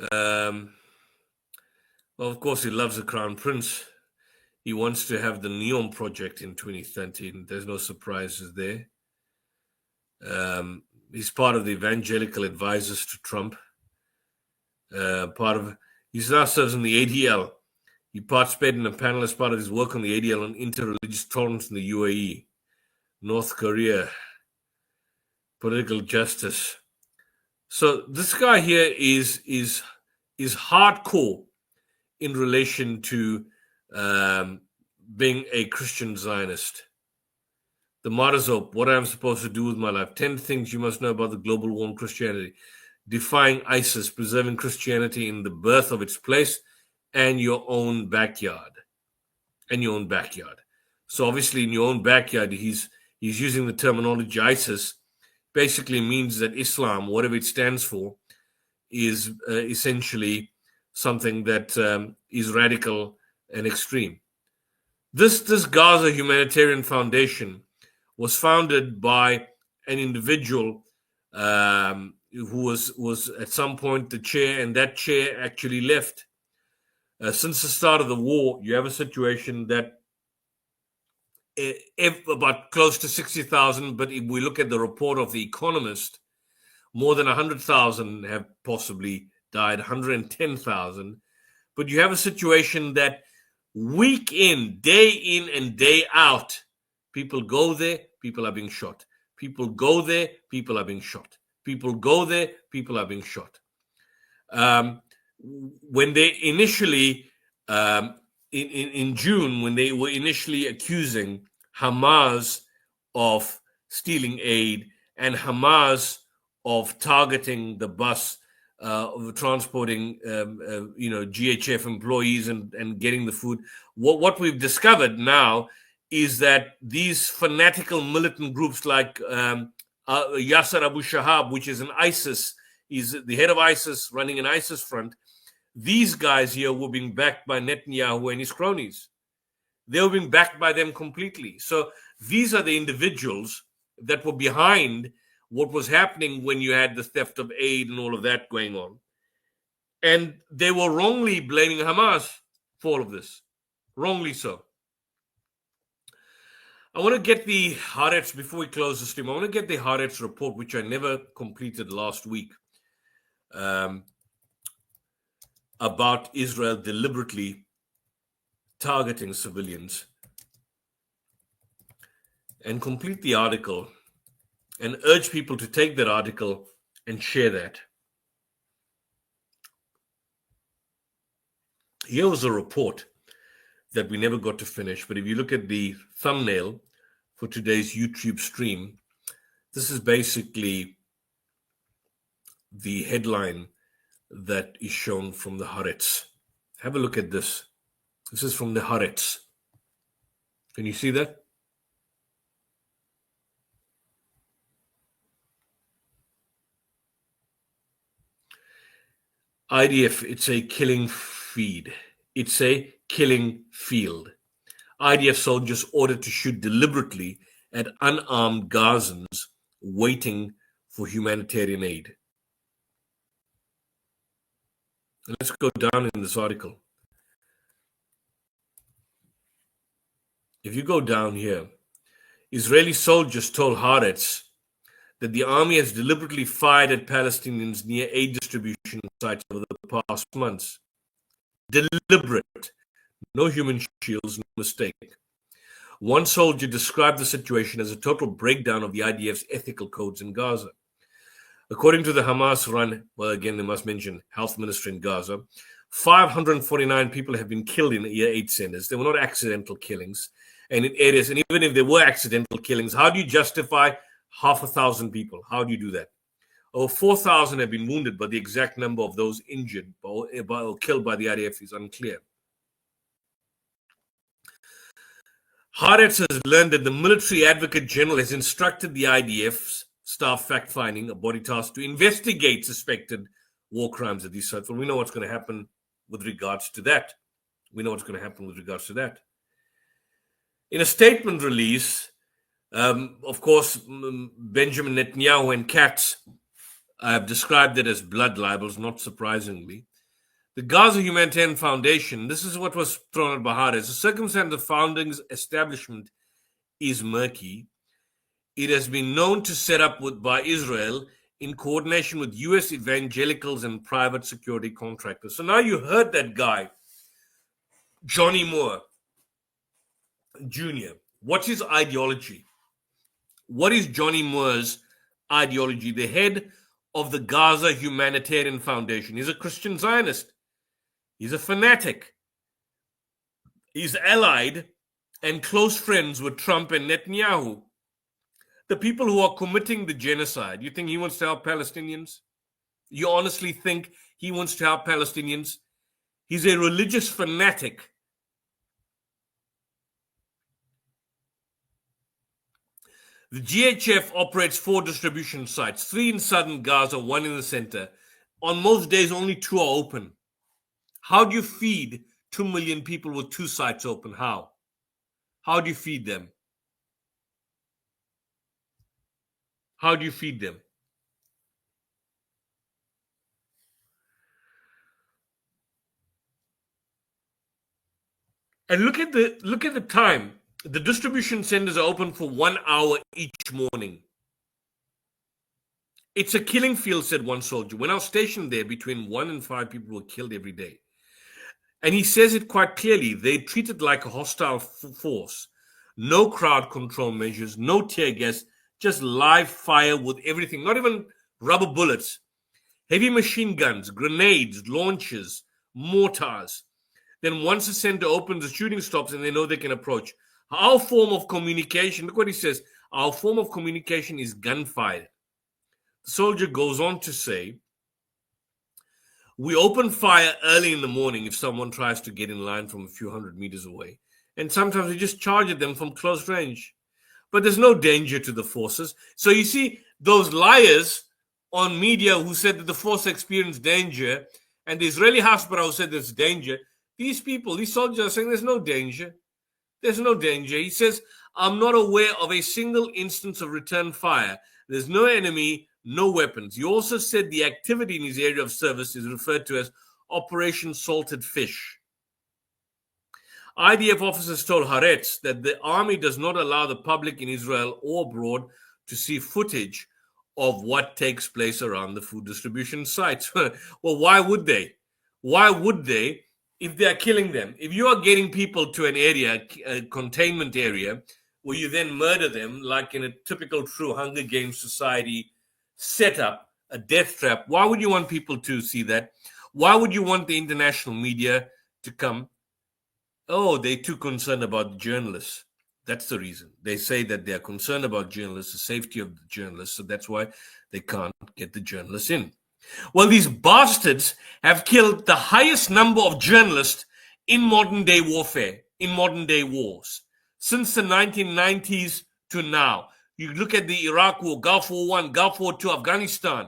Well, of course, he loves the Crown Prince. He wants to have the NEOM project in 2013. There's no surprises there. He's part of the evangelical advisors to Trump. He now serves in the ADL. He participated in a panel as part of his work on the ADL on interreligious tolerance in the UAE, North Korea, political justice. So this guy here is hardcore in relation to being a Christian Zionist. The Martyr's Hope, what I'm supposed to do with my life. 10 things you must know about the global war on Christianity. Defying ISIS, preserving Christianity in the birth of its place and your own backyard. So obviously in your own backyard, he's using the terminology ISIS. Basically means that Islam, whatever it stands for, is essentially something that is radical and extreme. This Gaza Humanitarian Foundation was founded by an individual who was at some point the chair, and that chair actually left. Since the start of the war, you have a situation that about close to 60,000, but if we look at the report of The Economist, more than 100,000 have possibly died, 110,000. But you have a situation that week in, day in and day out, people go there, people are being shot. People go there, people are being shot. People go there, people are being shot. When they initially, in June, when they were initially accusing Hamas of stealing aid and Hamas of targeting the bus of transporting, GHF employees and getting the food. What we've discovered now is that these fanatical militant groups like Yasser Abu Shahab, which is an ISIS, is the head of ISIS running an ISIS front. These guys here were being backed by Netanyahu and his cronies. They were being backed by them completely. So these are the individuals that were behind what was happening when you had the theft of aid and all of that going on. And they were wrongly blaming Hamas for all of this. Wrongly so. I want to get the Haaretz, before we close the stream, I want to get the Haaretz report, which I never completed last week, about Israel deliberately targeting civilians, and complete the article and urge people to take that article and share that. Here was a report that we never got to finish, but if you look at the thumbnail for today's YouTube stream, this is basically the headline that is shown from the Haaretz. Have a look at this. This is from the Haaretz. Can you see that? IDF, it's a killing feed. It's a killing field. IDF soldiers ordered to shoot deliberately at unarmed Gazans waiting for humanitarian aid. Let's go down in this article. If you go down here, Israeli soldiers told Haaretz that the army has deliberately fired at Palestinians near aid distribution sites over the past months. Deliberate. No human shields, no mistake. One soldier described the situation as a total breakdown of the IDF's ethical codes in Gaza. According to the Hamas-run, well, again, they must mention health ministry in Gaza, 549 people have been killed in year 8 centers. They were not accidental killings. And in areas, and even if there were accidental killings, how do you justify 1,000 people? How do you do that? Over 4,000 have been wounded, but the exact number of those injured or killed by the IDF is unclear. Haaretz has learned that the military advocate general has instructed the IDF's staff fact-finding, a body task, to investigate suspected war crimes at these sites. Well, we know what's going to happen with regards to that. In a statement release, of course, Benjamin Netanyahu and Katz have described it as blood libels, not surprisingly. The Gaza Humanitarian Foundation, this is what was thrown at Bahar, as the circumstance of the founding's establishment is murky. It has been known to set up by Israel in coordination with U.S. evangelicals and private security contractors. So now you heard that guy, Johnny Moore Jr. What's his ideology? What is Johnny Moore's ideology? The head of the Gaza Humanitarian Foundation. He's a Christian Zionist. He's a fanatic. He's allied and close friends with Trump and Netanyahu. The people who are committing the genocide, you think he wants to help Palestinians? You honestly think he wants to help Palestinians? He's a religious fanatic. The GHF operates 4 distribution sites, 3 in southern Gaza, 1 in the center. On most days, only 2 are open. How do you feed 2 million people with 2 sites open? How? How do you feed them? How do you feed them? And look at the time. The distribution centers are open for 1 hour each morning. It's a killing field, said one soldier. When I was stationed there, between 1 and 5 people were killed every day. And he says it quite clearly. They treat it like a hostile force. No crowd control measures, no tear gas, just live fire with everything, not even rubber bullets. Heavy machine guns, grenades, launchers, mortars. Then once the center opens, the shooting stops and they know they can approach. Our form of communication, look what he says, our form of communication is gunfire. The soldier goes on to say, we open fire early in the morning if someone tries to get in line from a few hundred meters away. And sometimes we just charge at them from close range. But there's no danger to the forces. So you see, those liars on media who said that the force experienced danger, and the Israeli Hasbara who said there's danger, these people, these soldiers are saying there's no danger. There's no danger. He says, I'm not aware of a single instance of return fire. There's no enemy, no weapons. He also said the activity in his area of service is referred to as Operation Salted Fish. IDF officers told Haaretz that the army does not allow the public in Israel or abroad to see footage of what takes place around the food distribution sites. Well, why would they? Why would they if they are killing them? If you are getting people to an area, a containment area, where you then murder them, like in a typical true Hunger Games society setup, a death trap, why would you want people to see that? Why would you want the international media to come? Oh, they're too concerned about journalists. That's the reason. They say that they're concerned about journalists, the safety of the journalists, so that's why they can't get the journalists in. Well, these bastards have killed the highest number of journalists in modern-day warfare, in modern-day wars, since the 1990s to now. You look at the Iraq War, Gulf War I, Gulf War II, Afghanistan,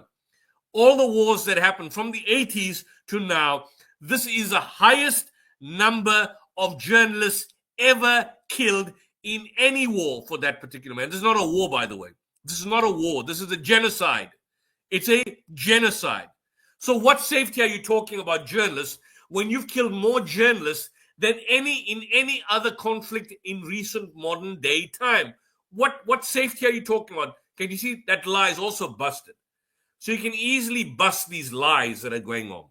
all the wars that happened from the 80s to now, this is the highest number of journalists ever killed in any war for that particular man. This is not a war, by the way. This is not a war. This is a genocide. It's a genocide. So what safety are you talking about journalists when you've killed more journalists than in any other conflict in recent modern day time? What safety are you talking about? Can you see that lie is also busted? So you can easily bust these lies that are going on.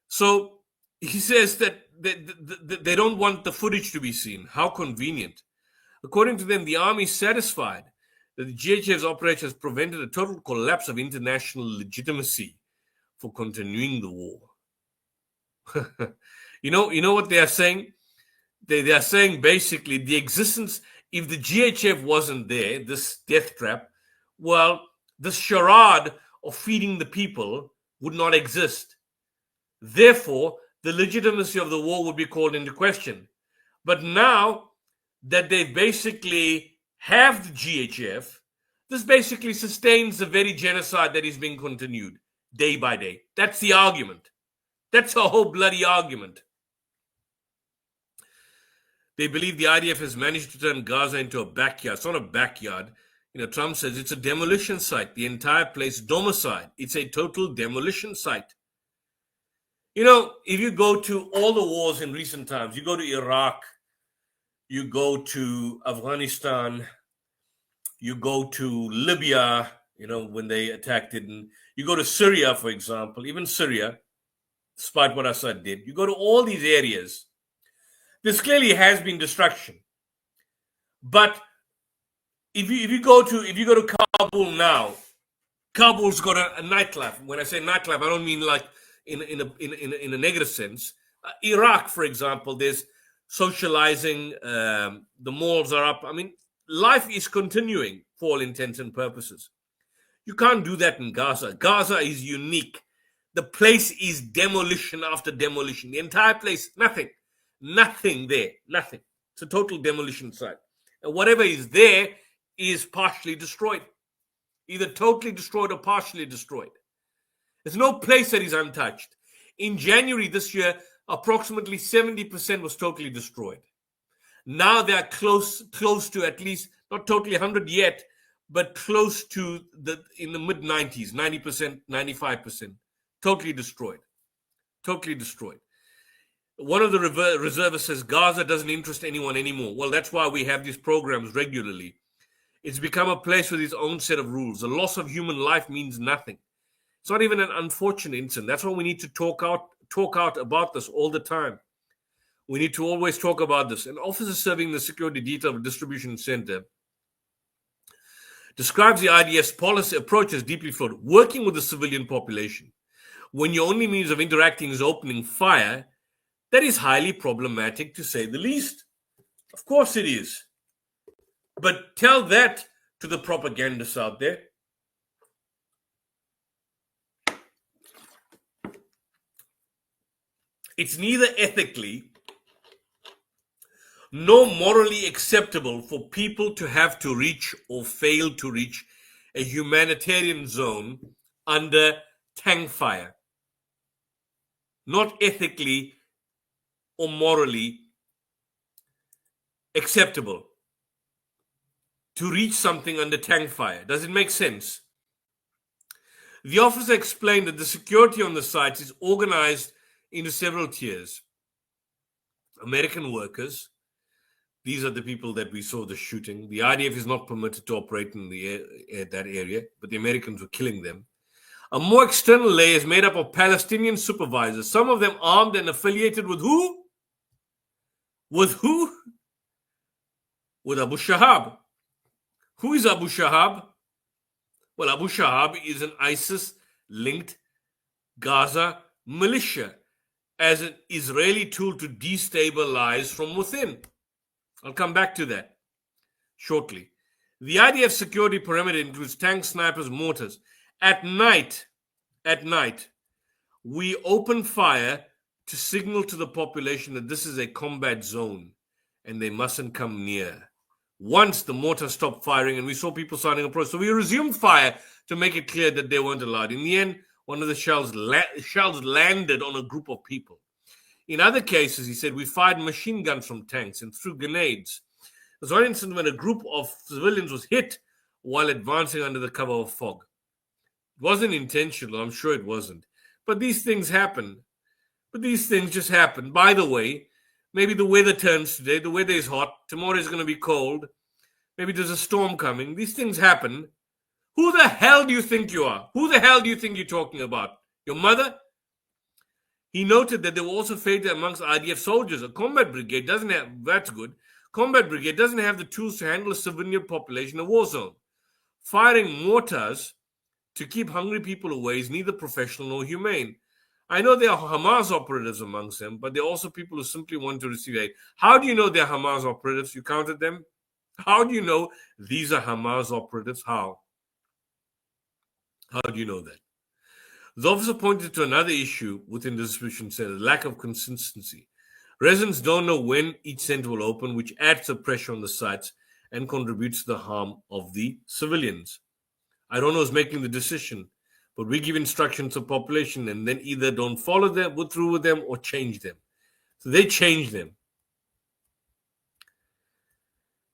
So he says that they don't want the footage to be seen. How convenient. According to them, the army is satisfied that the GHF's operation has prevented a total collapse of international legitimacy for continuing the war. You know what they are saying? They are saying basically the existence, if the GHF wasn't there, this death trap, well, this charade of feeding the people would not exist. Therefore, the legitimacy of the war would be called into question. But now that they basically have the GHF, this basically sustains the very genocide that is being continued day by day. That's the argument. That's a whole bloody argument. They believe the IDF has managed to turn Gaza into a backyard. It's not a backyard. Trump says it's a demolition site. The entire place, domicide. It's a total demolition site. If you go to all the wars in recent times, you go to Iraq, you go to Afghanistan, you go to Libya, when they attacked it, and you go to Syria, for example, even Syria, despite what Assad did. You go to all these areas. This clearly has been destruction. But if you go to Kabul now, Kabul's got a nightlife. When I say nightlife, I don't mean like in a negative sense. Iraq, for example, there's socializing. The malls are up. I mean, life is continuing for all intents and purposes. You can't do that in Gaza. Gaza is unique. The place is demolition after demolition. The entire place, nothing there, nothing. It's a total demolition site. And whatever is there is partially destroyed, either totally destroyed or partially destroyed. There's no place that is untouched. In January this year, approximately 70% was totally destroyed. Now they are close to at least, not totally 100 yet, but close to in the mid-90s, 90%, 95%. Totally destroyed. Totally destroyed. One of the reservists says Gaza doesn't interest anyone anymore. Well, that's why we have these programs regularly. It's become a place with its own set of rules. The loss of human life means nothing. It's not even an unfortunate incident. That's why we need to talk out about this all the time. We need to always talk about this. An officer serving the security detail of a distribution center describes the IDF's policy approach as deeply flawed. Working with the civilian population, when your only means of interacting is opening fire, that is highly problematic, to say the least. Of course it is. But tell that to the propagandists out there. It's neither ethically nor morally acceptable for people to have to reach or fail to reach a humanitarian zone under tank fire. Not ethically or morally acceptable to reach something under tank fire. Does it make sense? The officer explained that the security on the sites is organized into several tiers. American workers, these are the people that we saw the shooting. The IDF is not permitted to operate in that area, but the Americans were killing them. A more external layer is made up of Palestinian supervisors, some of them armed and affiliated with who? With who? With Abu Shahab. Who is Abu Shahab? Well, Abu Shahab is an ISIS-linked Gaza militia as an Israeli tool to destabilize from within. I'll come back to that shortly. The IDF security perimeter includes tanks, snipers, mortars. At night, we open fire to signal to the population that this is a combat zone and they mustn't come near. Once the mortar stopped firing and we saw people starting to approach, so we resumed fire to make it clear that they weren't allowed. In the end, one of the shells landed on a group of people. In other cases, he said, we fired machine guns from tanks and threw grenades. There's one incident when a group of civilians was hit while advancing under the cover of fog. It wasn't intentional, I'm sure it wasn't. But these things happen. But these things just happen. By the way, maybe the weather turns today. The weather is hot. Tomorrow is going to be cold. Maybe there's a storm coming. These things happen. Who the hell do you think you are? Who the hell do you think you're talking about? Your mother? He noted that there were also failures amongst IDF soldiers. A combat brigade doesn't have, that's good. Combat brigade doesn't have the tools to handle a civilian population in a war zone. Firing mortars to keep hungry people away is neither professional nor humane. I know there are Hamas operatives amongst them, but there are also people who simply want to receive aid. How do you know they're Hamas operatives? You counted them? How do you know these are Hamas operatives? How? How do you know that? The officer pointed to another issue within the distribution center, lack of consistency. Residents don't know when each center will open, which adds the pressure on the sites and contributes to the harm of the civilians. I don't know who's making the decision, but we give instructions to the population and then either don't follow them, go through with them, or change them. So they change them.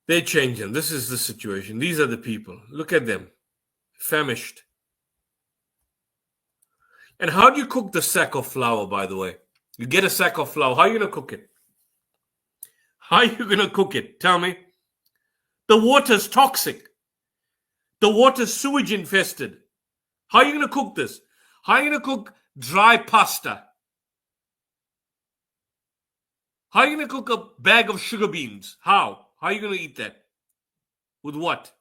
They change them. This is the situation. These are the people. Look at them. Famished. And how do you cook the sack of flour, by the way? You get a sack of flour. How are you going to cook it? How are you going to cook it? Tell me. The water's toxic. The water's sewage infested. How are you going to cook this? How are you going to cook dry pasta? How are you going to cook a bag of sugar beans? How? How are you going to eat that? With what?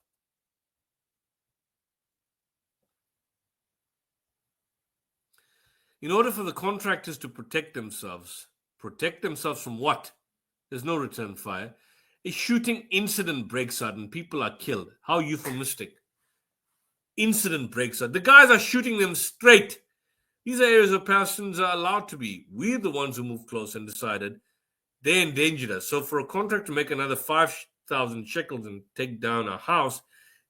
In order for the contractors to protect themselves from what? There's no return fire. A shooting incident breaks out and people are killed. How euphemistic. Incident breaks out. The guys are shooting them straight. These are areas where Palestinians are allowed to be. We're the ones who moved close and decided they endangered us. So for a contract to make another 5,000 shekels and take down a house,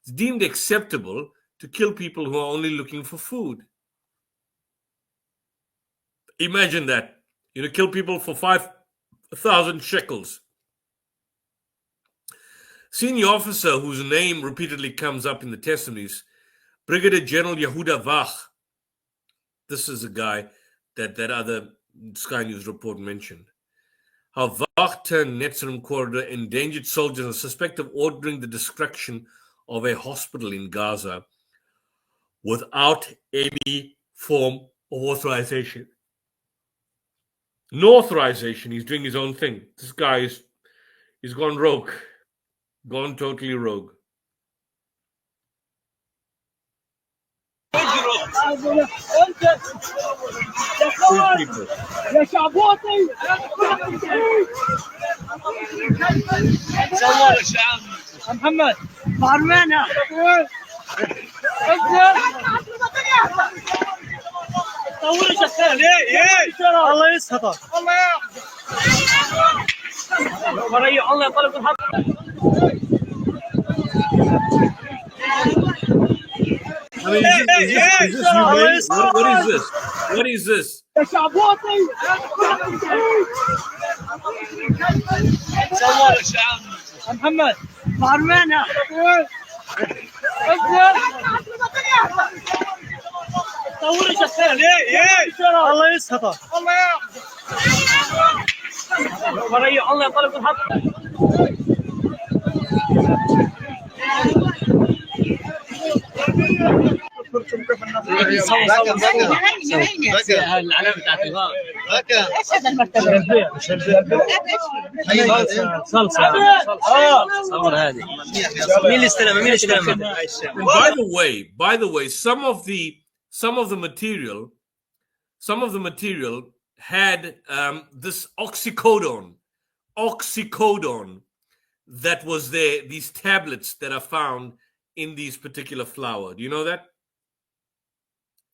it's deemed acceptable to kill people who are only looking for food. Imagine that. Kill people for 5,000 shekels. Senior officer whose name repeatedly comes up in the testimonies, Brigadier General Yehuda Vach. This is a guy that other Sky News report mentioned. How Vach turned Netzarim corridor, endangered soldiers, and suspected of ordering the destruction of a hospital in Gaza without any form of authorization. No authorization. He's doing his own thing. This guy he's gone rogue. Gone totally rogue. الله يسخطك الله الله يطلب الحق What is this? محمد فارمانا طور الشخصية الله يسخطك الله يطلب الحق العلامة بتاعت الغار ايش هذا المرتبة؟ صلصة صور هذه مين اللي استلمها؟ By the way, some of the material had this oxycodone that was there, these tablets that are found in these particular flour. Do you know that?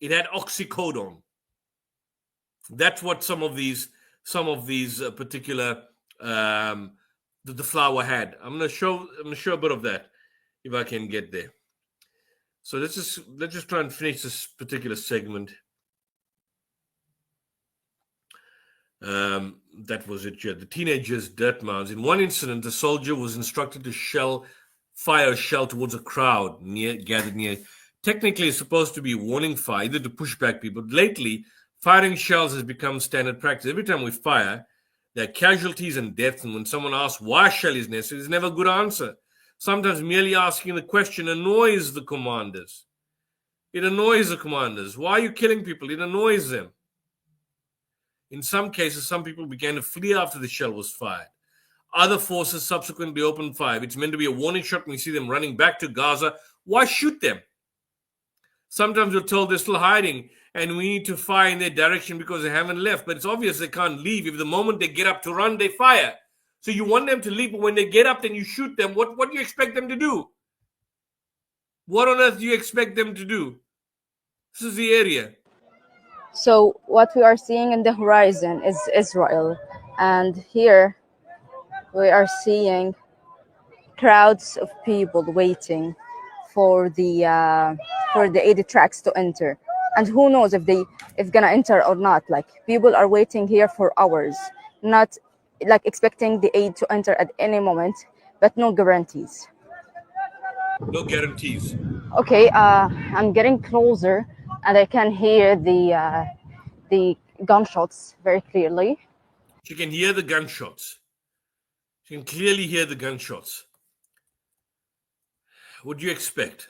It had oxycodone. That's what some of these particular the flour had. I'm gonna show a bit of that if I can get there. So let's just try and finish this particular segment. That was it. Yeah. The teenagers' dirt mounds. In one incident, a soldier was instructed to fire a shell towards a crowd gathered near. Technically, it's supposed to be warning fire, either to push back people. Lately, firing shells has become standard practice. Every time we fire, there are casualties and deaths. And when someone asks why a shell is necessary, there's never a good answer. Sometimes merely asking the question annoys the commanders. It annoys the commanders. Why are you killing people? It annoys them. In some cases, some people began to flee after the shell was fired. Other forces subsequently opened fire. It's meant to be a warning shot when you see them running back to Gaza. Why shoot them? Sometimes you're told they're still hiding and we need to fire in their direction because they haven't left. But it's obvious they can't leave. If the moment they get up to run, they fire. So you want them to leave, but when they get up, then you shoot them. What do you expect them to do? What on earth do you expect them to do? This is the area. So what we are seeing in the horizon is Israel. And here we are seeing crowds of people waiting for the aid trucks to enter. And who knows if gonna enter or not. Like, people are waiting here for hours, not like expecting the aid to enter at any moment, but no guarantees. No guarantees. Okay, I'm getting closer and I can hear the gunshots very clearly. She can hear the gunshots. She can clearly hear the gunshots. What do you expect?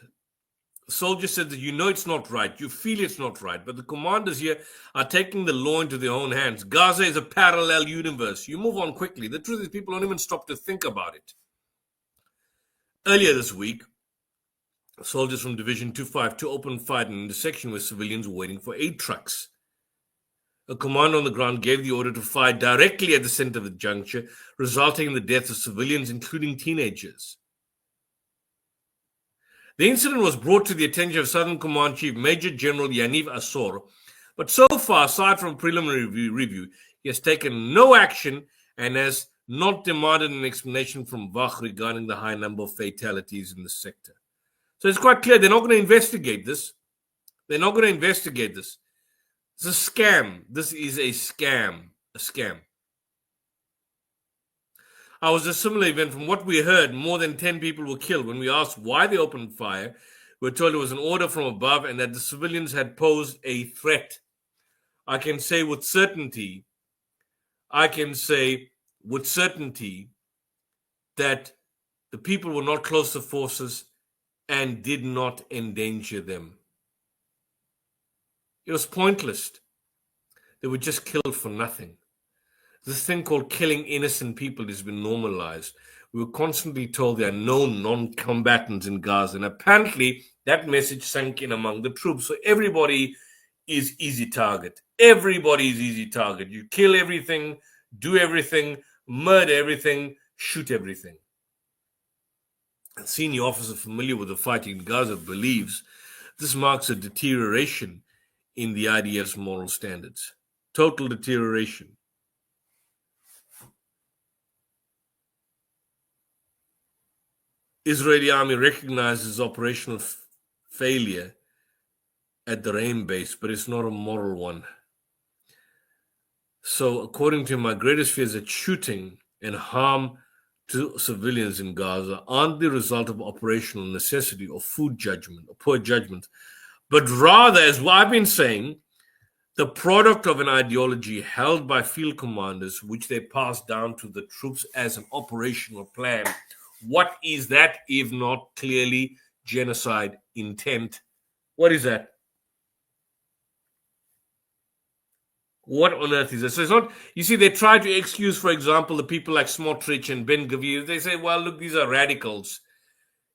The soldier said that you know it's not right, you feel it's not right, but the commanders here are taking the law into their own hands. Gaza is a parallel universe. You move on quickly. The truth is, people don't even stop to think about it. Earlier this week, soldiers from Division 252 opened fire in an intersection where civilians were waiting for aid trucks. A commander on the ground gave the order to fire directly at the center of the juncture, resulting in the deaths of civilians, including teenagers. The incident was brought to the attention of Southern Command Chief Major General Yaniv Assor, but so far, aside from preliminary review, he has taken no action and has not demanded an explanation from Vach regarding the high number of fatalities in the sector. So it's quite clear they're not going to investigate this. They're not going to investigate this. It's a scam. This is a scam. A scam. I was a similar event. From what we heard, more than 10 people were killed. When we asked why they opened fire, we were told it was an order from above and that the civilians had posed a threat. I can say with certainty that the people were not close to forces and did not endanger them. It was pointless. They were just killed for nothing. This thing called killing innocent people has been normalized. We were constantly told there are no non-combatants in Gaza. And apparently that message sank in among the troops. So everybody is easy target. Everybody is easy target. You kill everything, do everything, murder everything, shoot everything. A senior officer familiar with the fighting in Gaza believes this marks a deterioration in the IDF's moral standards. Total deterioration. Israeli army recognizes operational failure at the Rain base, but it's not a moral one. So according to him, my greatest fear is that shooting and harm to civilians in Gaza aren't the result of operational necessity or food judgment or poor judgment, but rather, as I've been saying, the product of an ideology held by field commanders, which they pass down to the troops as an operational plan. What is that if not clearly genocide intent? What is that? What on earth is that? So it's not, you see, they try to excuse, for example, the people like Smotrich and Ben Gvir. They say, well, look, these are radicals.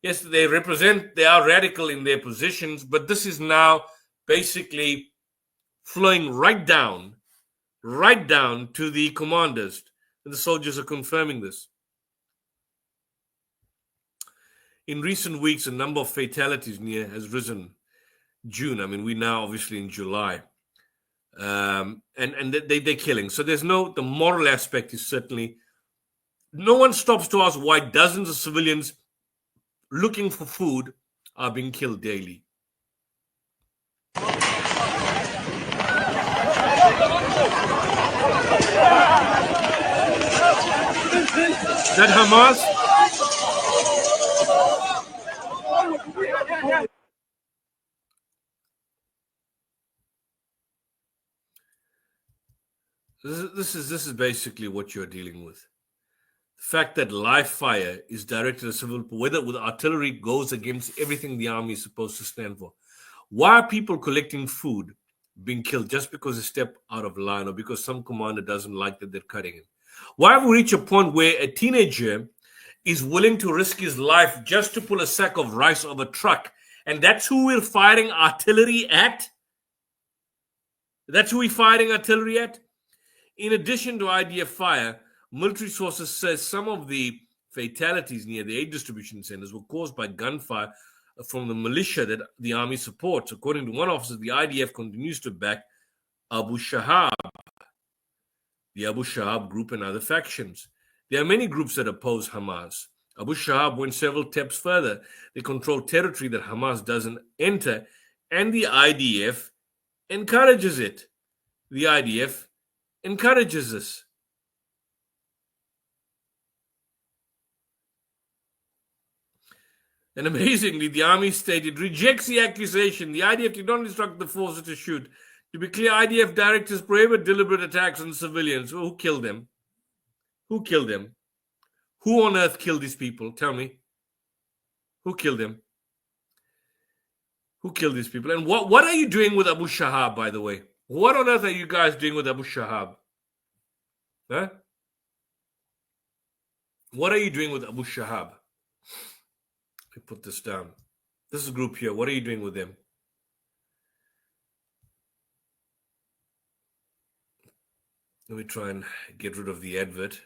Yes, they are radical in their positions, but this is now basically flowing right down to the commanders. And the soldiers are confirming this. In recent weeks, the number of fatalities near has risen. June, I mean, we're now obviously in July. And they're killing. So the moral aspect is certainly, no one stops to ask why dozens of civilians looking for food are being killed daily. Is that Hamas? This is basically what you're dealing with. The fact that live fire is directed at civil, whether with artillery, goes against everything the army is supposed to stand for. Why are people collecting food being killed just because they step out of line or because some commander doesn't like that they're cutting him? Why have we reached a point where a teenager is willing to risk his life just to pull a sack of rice off a truck? And that's who we're firing artillery at? That's who we're firing artillery at? In addition to IDF fire, military sources say some of the fatalities near the aid distribution centers were caused by gunfire from the militia that the army supports. According to one officer, the IDF continues to back Abu Shahab, the Abu Shahab group, and other factions. There are many groups that oppose Hamas. Abu Shahab went several steps further. They control territory that Hamas doesn't enter, and the IDF encourages it. The IDF encourages this. And amazingly, the army stated rejects the accusation. The IDF did not instruct the forces to shoot. To be clear, IDF directors prohibit deliberate attacks on civilians. Well, who killed them? Who killed them? Who on earth killed these people? Tell me. Who killed them? Who killed these people? And what are you doing with Abu Shahab, by the way? What on earth are you guys doing with Abu Shahab? Huh? What are you doing with Abu Shahab? Let me put this down. This is a group here. What are you doing with them? Let me try and get rid of the advert.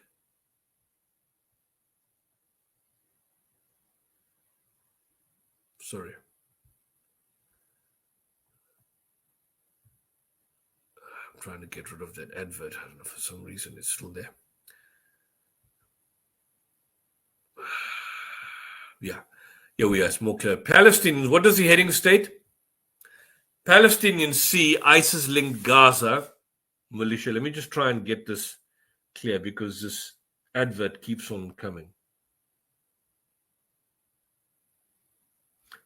Sorry. I'm trying to get rid of that advert. I don't know, for some reason it's still there. Yeah. Here we are. It's more clear. Palestinians, what does the heading state? Palestinians see ISIS-linked Gaza militia. Let me just try and get this clear because this advert keeps on coming.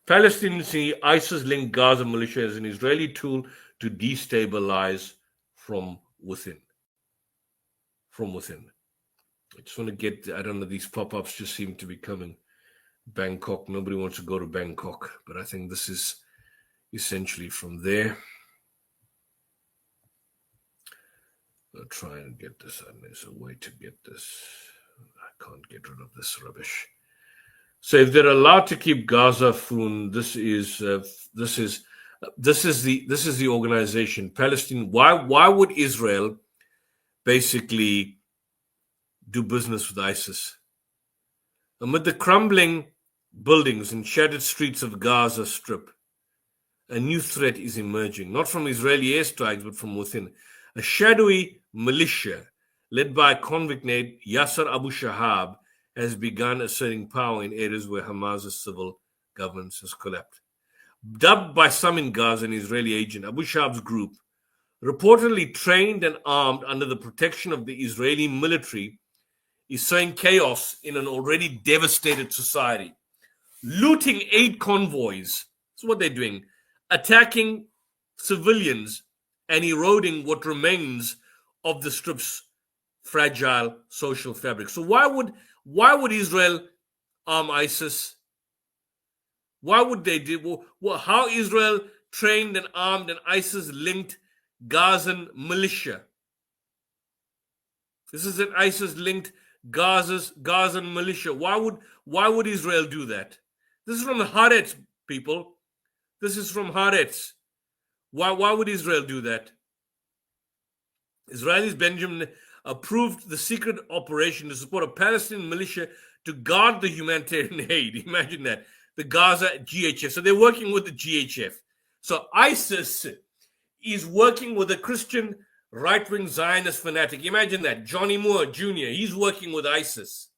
Palestinians see ISIS-linked Gaza militia as an Israeli tool to destabilize from within. From within. I just want to get, I don't know, these pop-ups just seem to be coming. Bangkok, nobody wants to go to Bangkok, but I think this is essentially from there. I'll try and get this. There's a way to get this. I can't get rid of this rubbish. So if they're allowed to keep Gaza Foon, this is the organization Palestine. Why would Israel basically do business with ISIS? Amid the crumbling buildings and shattered streets of Gaza Strip, a new threat is emerging, not from Israeli airstrikes, but from within. A shadowy militia led by convict named Yasser Abu Shahab has begun asserting power in areas where Hamas's civil governance has collapsed. Dubbed by some in Gaza an Israeli agent, Abu Shahab's group, reportedly trained and armed under the protection of the Israeli military, is sowing chaos in an already devastated society. Looting aid convoys, that's what they're doing, attacking civilians and eroding what remains of the Strip's fragile social fabric. So why would Israel arm ISIS? Why would they do? Well, how Israel trained and armed an ISIS-linked Gazan militia? This is an ISIS-linked Gazan militia. Why would Israel do that? This is from the Haaretz, people. This is from Haaretz. Why would Israel do that? Israelis Benjamin approved the secret operation to support a Palestinian militia to guard the humanitarian aid. Imagine that. The Gaza GHF. So they're working with the GHF. So ISIS is working with a Christian right-wing Zionist fanatic. Imagine that. Johnny Moore Jr., he's working with ISIS.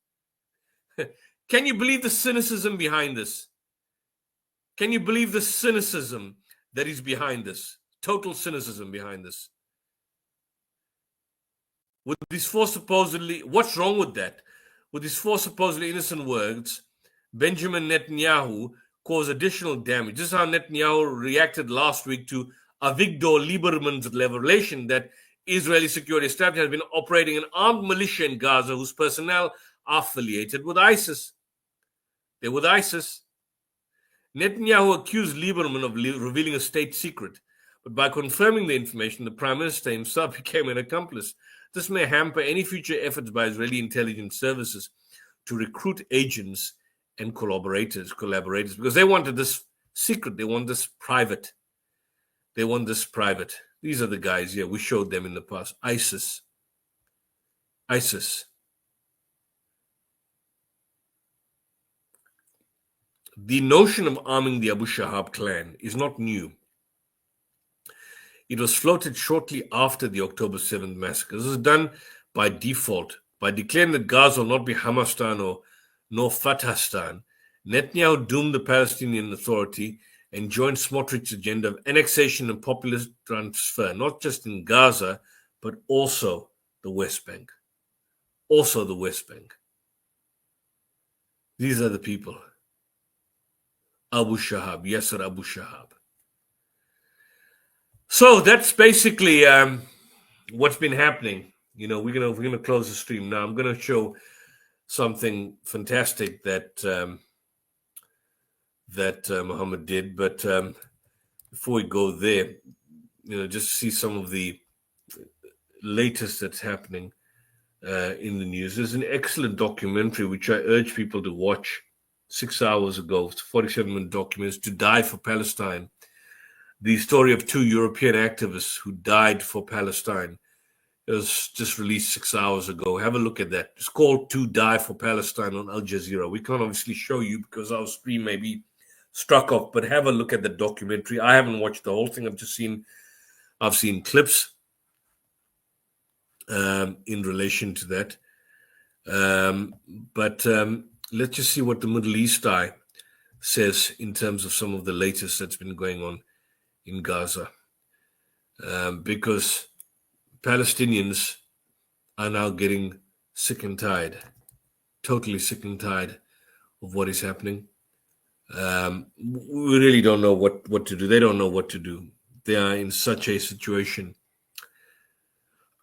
Can you believe the cynicism behind this? Can you believe the cynicism that is behind this? Total cynicism behind this. With these four supposedly, what's wrong with that? With these four supposedly innocent words, Benjamin Netanyahu caused additional damage. This is how Netanyahu reacted last week to Avigdor Lieberman's revelation that Israeli security staff has been operating an armed militia in Gaza whose personnel are affiliated with ISIS. They're with ISIS. Netanyahu accused Lieberman of revealing a state secret, But by confirming the information, the Prime Minister himself became an accomplice. This may hamper any future efforts by Israeli intelligence services to recruit agents and collaborators, because they wanted this secret. They want this private. They want this private. These are the guys here. We showed them in the past. ISIS. The notion of arming the Abu Shahab clan is not new. It was floated shortly after the October 7th massacre. This was done by default. By declaring that Gaza will not be Hamastan nor Fatahstan, Netanyahu doomed the Palestinian Authority and joined Smotrich's agenda of annexation and populist transfer, not just in Gaza, but also the West Bank. Also the West Bank. These are the people. Abu Shahab, Yasser Abu Shahab. So that's basically what's been happening. You know, we're gonna close the stream now. I'm gonna show something fantastic that Muhammad did, but before we go there, you know, just see some of the latest that's happening in the news. There's an excellent documentary which I urge people to watch. 6 hours ago, it's 47-minute documents, To Die for Palestine. The story of 2 European activists who died for Palestine. It was just released 6 hours ago. Have a look at that. It's called To Die for Palestine on Al Jazeera. We can't obviously show you because our stream may be struck off, but have a look at the documentary. I haven't watched the whole thing. I've seen clips in relation to that. But let's just see what the Middle East Eye says in terms of some of the latest that's been going on in Gaza. Because Palestinians are now getting sick and tired, totally sick and tired of what is happening. We really don't know what to do. They don't know what to do. They are in such a situation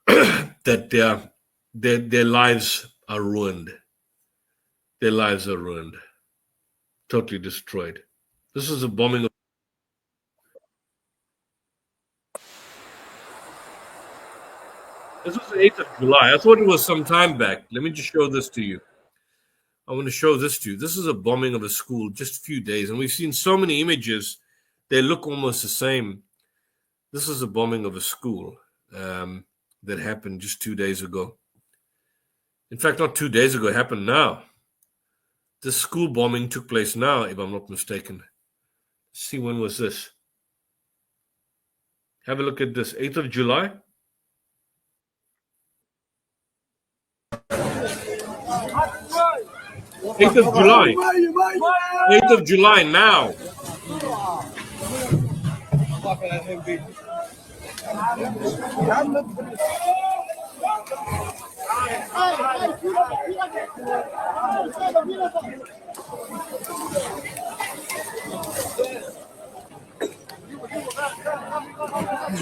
that their lives are ruined. Their lives are ruined, totally destroyed. This is a bombing of This was the 8th of July. I thought it was some time back. Let me just show this to you. I want to show this to you. This is a bombing of a school just a few days, and we've seen so many images. They look almost the same. This is a bombing of a school that happened just 2 days ago. In fact, not 2 days ago, it happened now. This school bombing took place now, if I'm not mistaken. Let's see, when was this? Have a look at this. 8th of July. 8th of July. 8th of July now.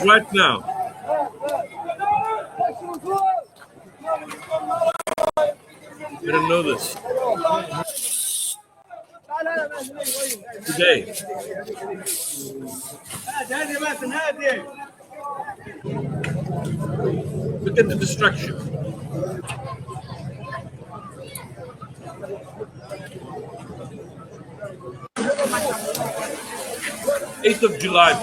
Right now. I didn't know this. Today. Look at the destruction. Eighth of July.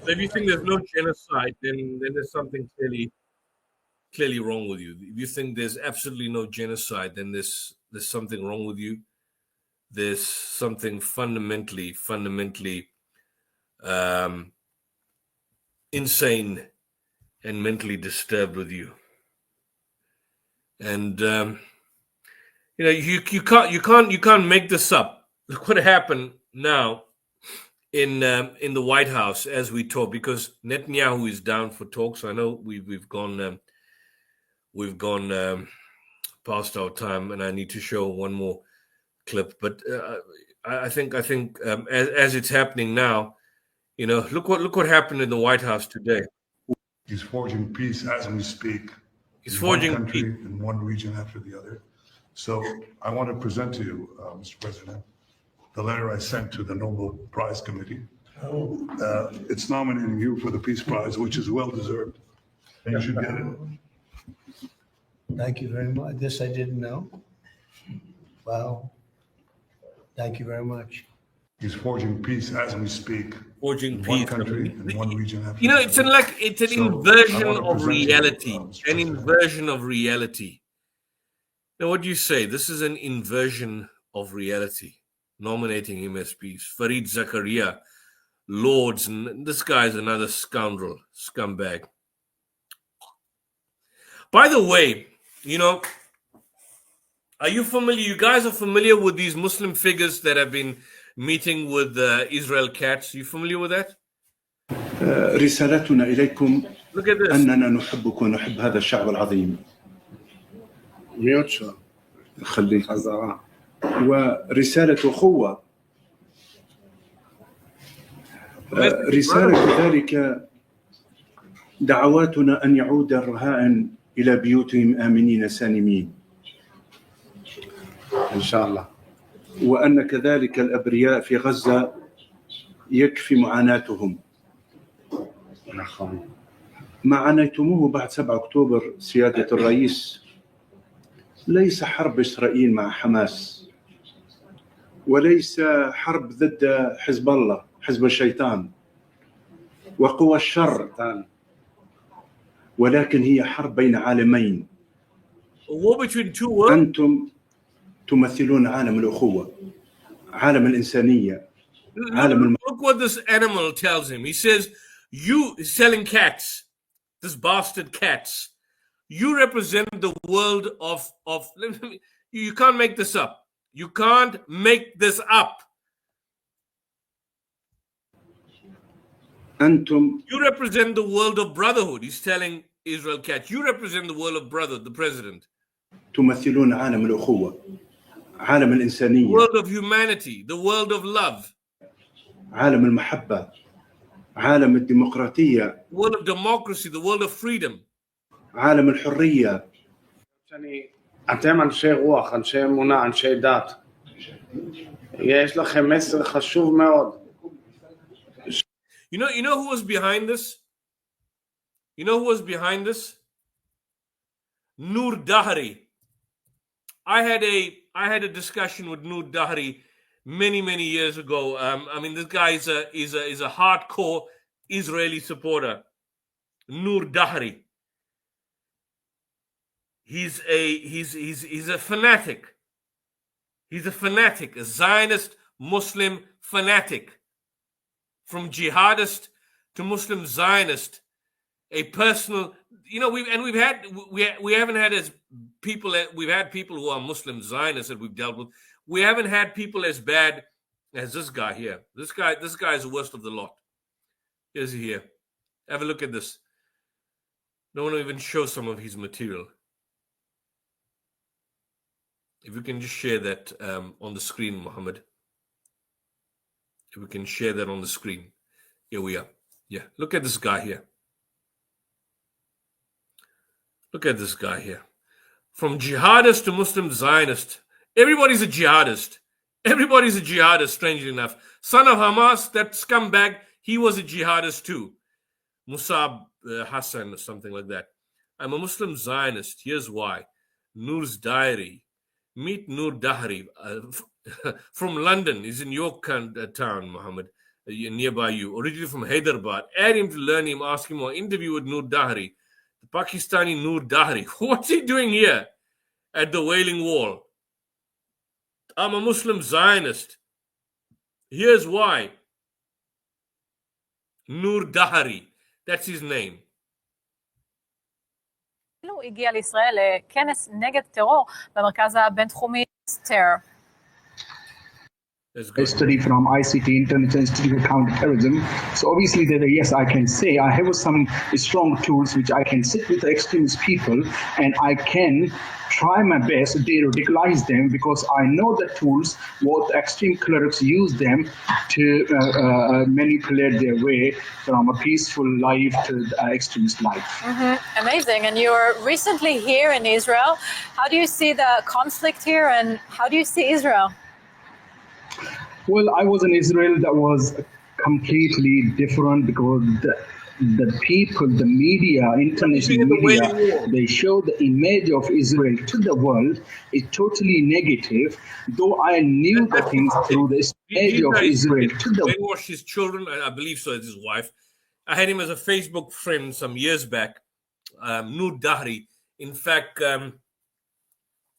So if you think there's no genocide, then there's something clearly wrong with you. If you think there's absolutely no genocide, then there's something wrong with you. There's something fundamentally insane and mentally disturbed with you. And you can't make this up. Look what happened now in the White House as we talk, because Netanyahu is down for talks. I know we've gone past our time, and I need to show one more clip. But I think as it's happening now, look what happened in the White House today. He's forging peace as we speak. He's forging one country peace in one region after the other. So I want to present to you, Mr. President, the letter I sent to the Nobel Prize Committee. It's nominating you for the Peace Prize, which is well deserved. And you should get it. Thank you very much. This I didn't know. Wow. Thank you very much. He's forging peace as we speak. Forging in peace. one country in one region after It's the other. it's an So, inversion I want to of present to you, reality. Mr. An President. inversion of reality. Now, what do you say? This is an inversion of reality. Nominating him as peace. Fareed Zakaria, Lords, and this guy's another scoundrel, scumbag. By the way, are you familiar? You guys are familiar with these Muslim figures that have been meeting with Israel Katz? You familiar with that? رسالتنا إليكم Look at this. أننا نحبك ونحب هذا الشعب العظيم. خليك. ورسالة أخوة. رسالة ذلك دعواتنا أن يعود الرهائن إلى بيوتهم آمنين سالمين. إن شاء الله. وأن كذلك الأبرياء في غزة يكفي معاناتهم. ما عانيتموه بعد 7 أكتوبر سيادة الرئيس ليس حرب إسرائيل مع حماس، وليس حرب ضد حزب الله، حزب الشيطان وقوى الشر، ولكن هي حرب بين عالمين. أنتم تمثلون عالم الأخوة، عالم الإنسانية، عالم Look what this animal tells him. He says, you selling cats, this bastard cats, you represent the world of you can't make this up. You can't make this up. أنتم You represent the world of brotherhood. He's telling Israel Katz, you represent the world of brotherhood, the president. تمثلون عالم الأخوة، عالم The الإنسانية، world of humanity, the world of love, عالم المحبة، عالم الديمقراطية، the world of democracy, the world of freedom. عالم الحرية. אתם אנשי רוח, אנשי אמונה, אנשי דת. יש לכם מסר חשוב מאוד. You know who was behind this? You know who was behind this? Noor Dahri. I had a discussion with Noor Dahri many years ago. This guy is a hardcore Israeli supporter. Noor Dahri. He's a fanatic. He's a fanatic, a Zionist Muslim fanatic. From jihadist to Muslim Zionist, a personal, we've had people who are Muslim Zionists that we've dealt with. We haven't had people as bad as this guy here. This guy is the worst of the lot. Here's he here. Have a look at this. Don't want to even show some of his material. If we can just share that on the screen, Mohammed. If we can share that on the screen. Here we are. Yeah, look at this guy here. Look at this guy here. From jihadist to Muslim Zionist, everybody's a jihadist. Everybody's a jihadist, strangely enough. Son of Hamas, that scumbag, he was a jihadist too. Musab Hassan or something like that. I'm a Muslim Zionist. Here's why. Noor's diary. Meet Noor Dahri from London. He's in your town, Mohammed, nearby you. Originally from Hyderabad. Add him to learn him, ask him more. Interview with Noor Dahri. The Pakistani Noor Dahri. What's he doing here at the Wailing Wall? I'm a Muslim Zionist. Here's why. Nur Dahari. That's his name. הוא הגיע לישראל לכנס נגד טרור במרכז הבינתחומי STARE. A study from ICT, International Institute of Counterterrorism. So obviously, yes, I can say I have some strong tools which I can sit with extremist people and I can try my best to radicalize them, because I know the tools what extreme clerics use them to manipulate their way from a peaceful life to extremist life. Amazing. And you were recently here in Israel. How do you see the conflict here, and how do you see Israel? Well, I was in Israel that was completely different, because the people, the media, international media, they show the image of Israel to the world is totally negative, though I knew the things through this image of Israel to the world. Brainwash his children, I believe so, as his wife. I had him as a Facebook friend some years back, Nur Dahri. In fact,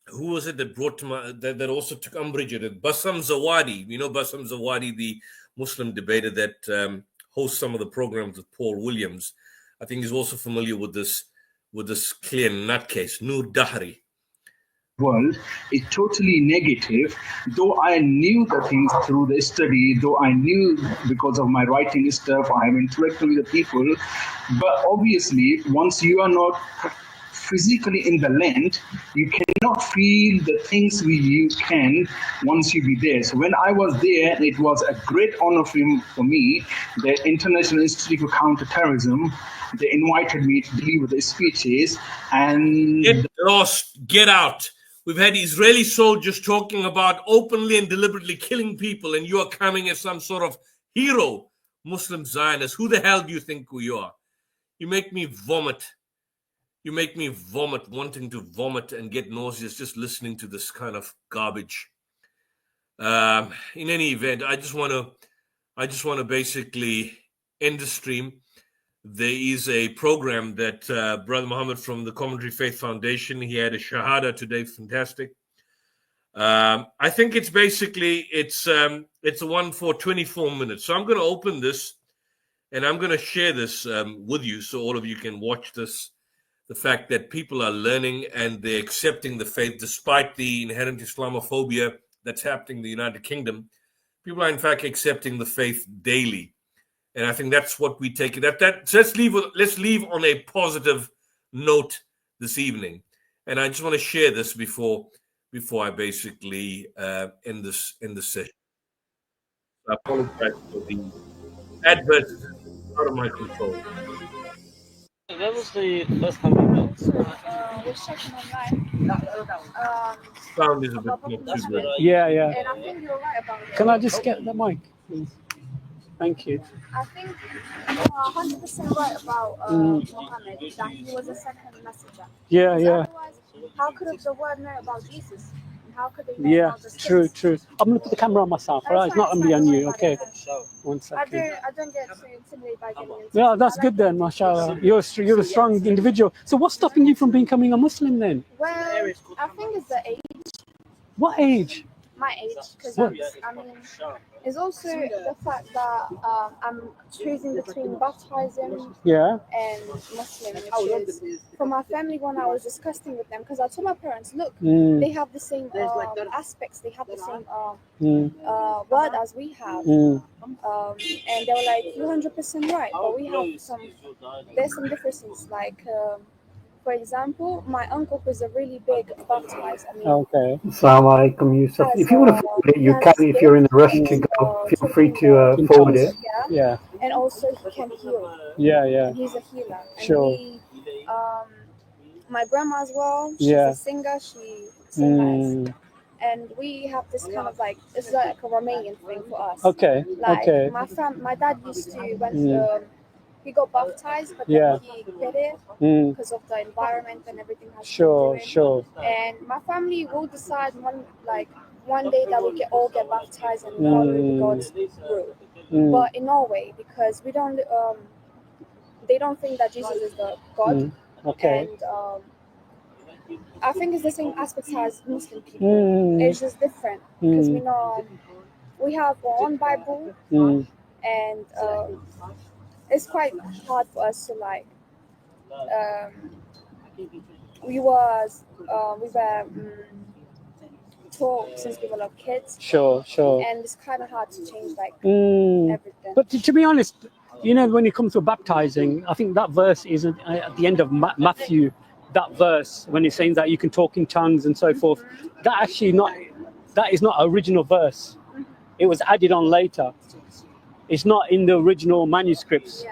who was it that brought to my, that also took umbrage at it? Bassam Zawadi. You know Bassam Zawadi, the Muslim debater that hosts some of the programs with Paul Williams. I think he's also familiar with this clear nutcase, Nur Dahri. World is totally negative, though I knew the things through the study, though I knew because of my writing stuff, I have interacted with the people. But obviously, once you are not physically in the land, you cannot feel the things you can once you be there. So when I was there, it was a great honor for me. The International Institute for Counterterrorism, they invited me to deliver the speeches. And get lost, get out. We've had Israeli soldiers talking about openly and deliberately killing people, and you are coming as some sort of hero, Muslim Zionist. Who the hell do you think you are? You make me vomit. You make me vomit, wanting to vomit and get nauseous just listening to this kind of garbage. In any event, I just want to basically end the stream. There is a program that Brother Muhammad from the Commentary Faith Foundation, he had a shahada today, fantastic. I think it's basically, it's a one for 24 minutes. So I'm going to open this and I'm going to share this with you so all of you can watch this. The fact that people are learning and they're accepting the faith despite the inherent Islamophobia that's happening in the United Kingdom. People are in fact accepting the faith daily. And I think that's what we take it. So let's leave on a positive note this evening. And I just want to share this before I basically end this session. I apologize for the adverse out of my control. That was the first time we met. We're checking online. Sound is a bit not too good. Yeah. And I think you're right about it. Can I just get the mic, please? Thank you. I think you're 100% right about Muhammad, that he was a second messenger. Yeah. Otherwise, how could the word know about Jesus? How could they know about the True. I'm going to put the camera on myself, all right? It's not going to be on you, okay? 1 second. I don't get too intimidated by getting into Yeah, that's good then, mashallah. You're a strong individual. So what's stopping you from becoming a Muslim then? Well, I think it's the age. What age? My age, because it's also the fact that I'm choosing between baptizing and Muslim, which is for my family. When I was discussing with them, because I told my parents, look, they have the same aspects, they have the same word as we have, and they were like, you're 100% right, but we have there's some differences, like for example, my uncle was a really big baptized. Okay. Assalamu alaikum, Yusuf. If you want to forward it, you can. If you're in a rush to go, feel free to forward it. Yeah. And also he can heal. Yeah. And he's a healer. Sure. And my grandma as well. She's a singer. She sings. And we have this kind of like, it's like a Romanian thing for us. Okay. Like my dad used to when he got baptized, but then he did it because of the environment and everything. Sure. And my family will decide one day that we all get baptized and follow God's rule. But in Norway, because we don't, they don't think that Jesus is the God. Okay. And I think it's the same aspects as Muslim people. It's just different because we have one Bible and it's quite hard for us to like. We were taught since we were like kids. Sure. And it's kind of hard to change like Mm. everything. But to be honest, you know, when it comes to baptizing, I think that verse is at the end of Matthew. That verse when it's saying that you can talk in tongues and so forth, that is not original verse. It was added on later. It's not in the original manuscripts.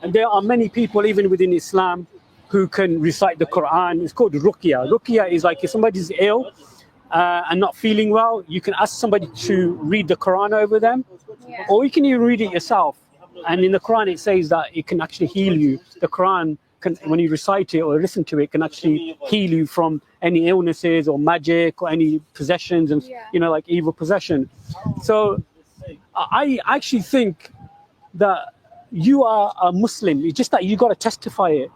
And there are many people, even within Islam, who can recite the Quran. It's called ruqya. Ruqya is like if somebody's ill and not feeling well, you can ask somebody to read the Quran over them, or you can even read it yourself. And in the Quran, it says that it can actually heal you. The Quran can, when you recite it or listen to it, can actually heal you from any illnesses or magic or any possessions and you know, like evil possession. So I actually think that you are a Muslim. It's just that you got to testify it,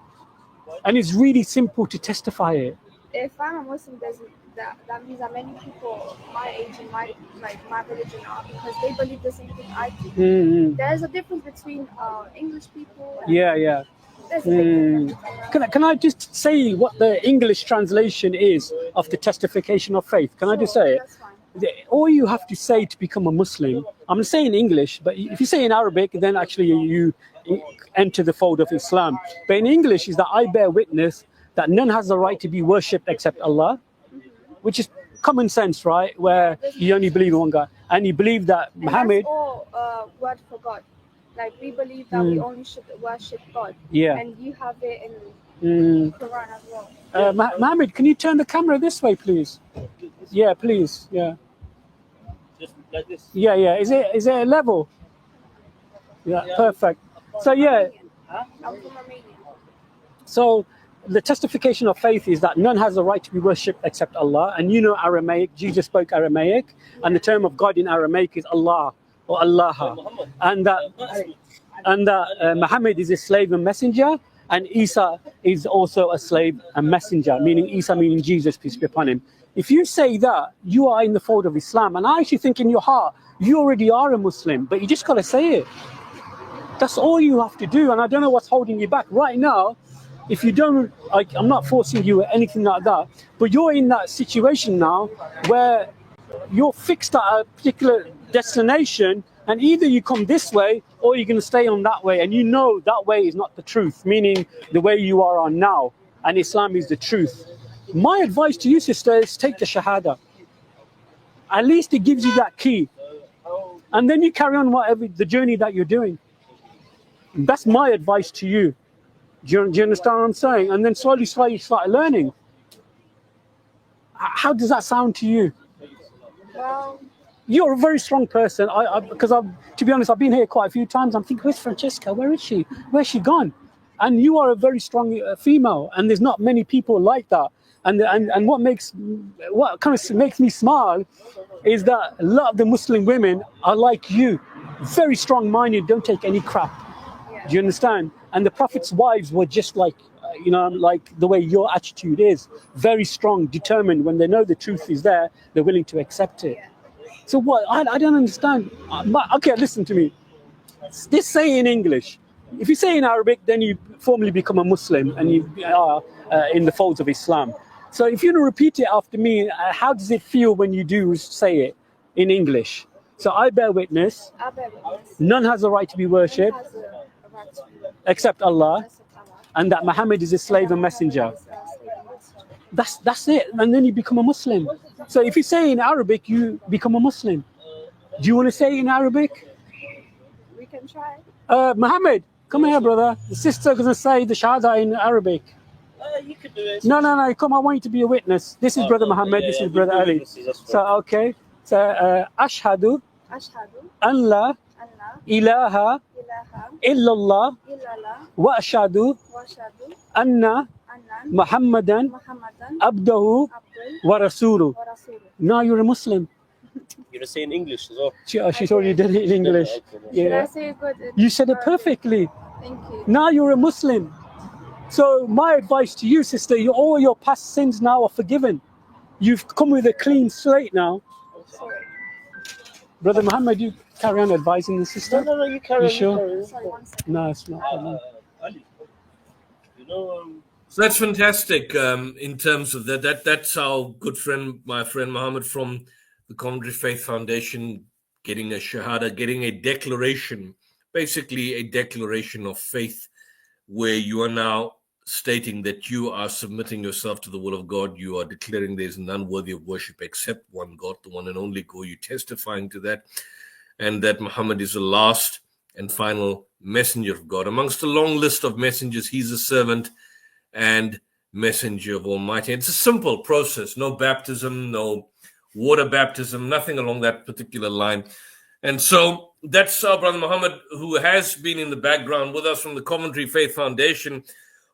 and it's really simple to testify it. If I'm a Muslim, that means that many people my age and my religion are, because they believe the same thing I do. Mm-hmm. There's a difference between English people. And Yeah. There's a big difference. Can I just say what the English translation is of the testification of faith? Can I just say it? That's fine. All you have to say to become a Muslim, I'm saying English, but if you say in Arabic, then actually you enter the fold of Islam. But in English is that I bear witness that none has the right to be worshipped except Allah, which is common sense, right? Where you only believe in one God, and you believe that Muhammad. That's all word for God. Like we believe that we only should worship God. Yeah. And you have it in Quran as well. Muhammad, can you turn the camera this way, please? Yeah, please. Yeah. Just like this. Yeah. Is it a level? Yeah, perfect. So yeah. I'm from Romania. So the testification of faith is that none has the right to be worshipped except Allah. And you know Aramaic, Jesus spoke Aramaic, and the term of God in Aramaic is Allah or Allah. And that Muhammad is a slave and messenger, and Isa is also a slave and messenger, meaning Isa meaning Jesus, peace be upon him. If you say that, you are in the fold of Islam. And I actually think in your heart, you already are a Muslim, but you just got to say it. That's all you have to do. And I don't know what's holding you back right now. If you don't, like, I'm not forcing you or anything like that, but you're in that situation now where you're fixed at a particular destination, and either you come this way or you're going to stay on that way. And you know that way is not the truth, meaning the way you are on now. And Islam is the truth. My advice to you, sister, is take the Shahada. At least it gives you that key. And then you carry on whatever the journey that you're doing. That's my advice to you. Do you understand what I'm saying? And then slowly you start learning. How does that sound to you? Well, you're a very strong person. Because to be honest, I've been here quite a few times. I'm thinking, where's Francesca? Where is she? Where's she gone? And you are a very strong female, and there's not many people like that. And what kind of makes me smile is that a lot of the Muslim women are like you, very strong-minded, don't take any crap. Do you understand? And the Prophet's wives were just like, like the way your attitude is, very strong, determined. When they know the truth is there, they're willing to accept it. So what? I don't understand. Okay, listen to me. This say in English. If you say in Arabic, then you formally become a Muslim and you are in the folds of Islam. So if you repeat it after me, how does it feel when you do say it in English? So I bear witness. None has a right to be worshipped except Allah, and that Muhammad is a slave and messenger. That's it, and then you become a Muslim. So if you say in Arabic, you become a Muslim. Do you want to say it in Arabic? We can try. Muhammad, come here, brother. The sister's going to say the Shahada in Arabic. You could do it. No, come, I want you to be a witness. This is Brother Muhammad, this is Brother Ali. So, okay. So, Ashhadu an la ilaha illallah wa ashhadu anna Muhammadan abdahu wa rasuluh. Now you're a Muslim. You're gonna say in English as well. She's already did it in English. Should I say it good? You said it perfectly. Thank you. Now you're a Muslim. So my advice to you, sister, all your past sins now are forgiven. You've come with a clean slate now. Sorry. Brother Muhammad, you carry on advising the sister? No, you carry on. sure? You carry on. Sorry, one second. No, it's not. Ali, you know, So that's fantastic. In terms of that's our good friend, my friend Mohammed from the Commentary Faith Foundation, getting a shahada, getting a declaration, basically a declaration of faith, where you are now stating that you are submitting yourself to the will of God. You are declaring there is none worthy of worship except one God, the one and only God. You're testifying to that, and that Muhammad is the last and final messenger of God. Amongst a long list of messengers, he's a servant and messenger of Almighty. It's a simple process, no baptism, no water baptism, nothing along that particular line. And so that's our brother Muhammad, who has been in the background with us from the Commentary Faith Foundation,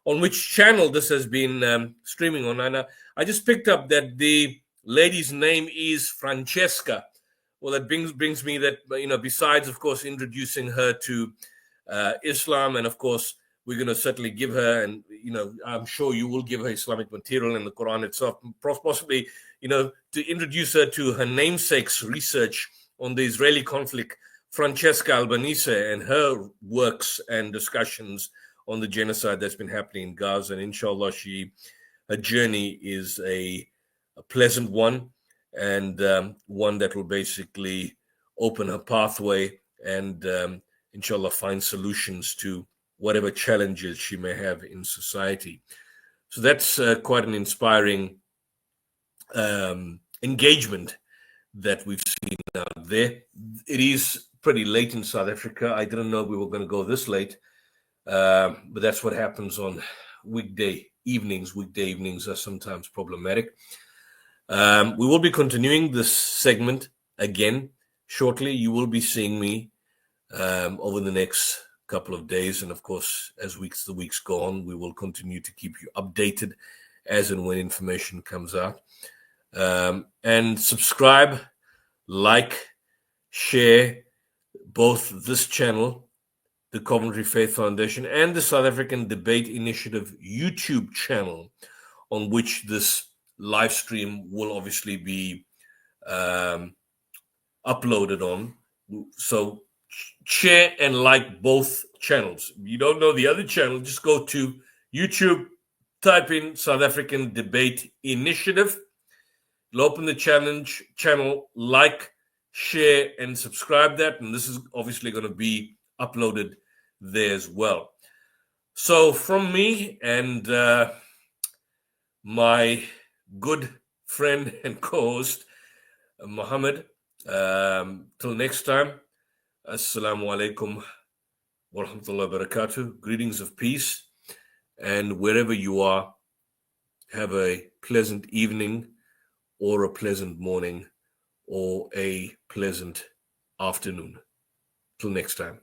on which channel this has been streaming on. And I just picked up that the lady's name is Francesca. Well, that brings me that, besides, of course, introducing her to Islam, and of course, we're going to certainly give her, and, I'm sure you will give her Islamic material in the Quran itself, possibly, to introduce her to her namesake's research on the Israeli conflict, Francesca Albanese, and her works and discussions on the genocide that's been happening in Gaza. And inshallah, her journey is a pleasant one, and one that will basically open her pathway and inshallah find solutions to whatever challenges she may have in society. So that's quite an inspiring engagement that we've seen out there. It is pretty late in South Africa. I didn't know we were going to go this late, but that's what happens on weekday evenings. Weekday evenings are sometimes problematic. We will be continuing this segment again shortly. You will be seeing me over the next couple of days, and of course, as the weeks go on, we will continue to keep you updated as and when information comes out. And subscribe, like, share both this channel, the Commentary Faith Foundation, and the South African Debate Initiative YouTube channel, on which this live stream will obviously be uploaded on. So share and like both channels. If you don't know the other channel, just go to YouTube, type in South African Debate Initiative. It'll open the channel, like, share, and subscribe that. And this is obviously going to be uploaded there as well. So from me and my good friend and co-host, Mohammed, till next time, Assalamu alaikum wa rahmatullahi wa barakatuh. Greetings of peace. And wherever you are, have a pleasant evening, or a pleasant morning, or a pleasant afternoon. Till next time.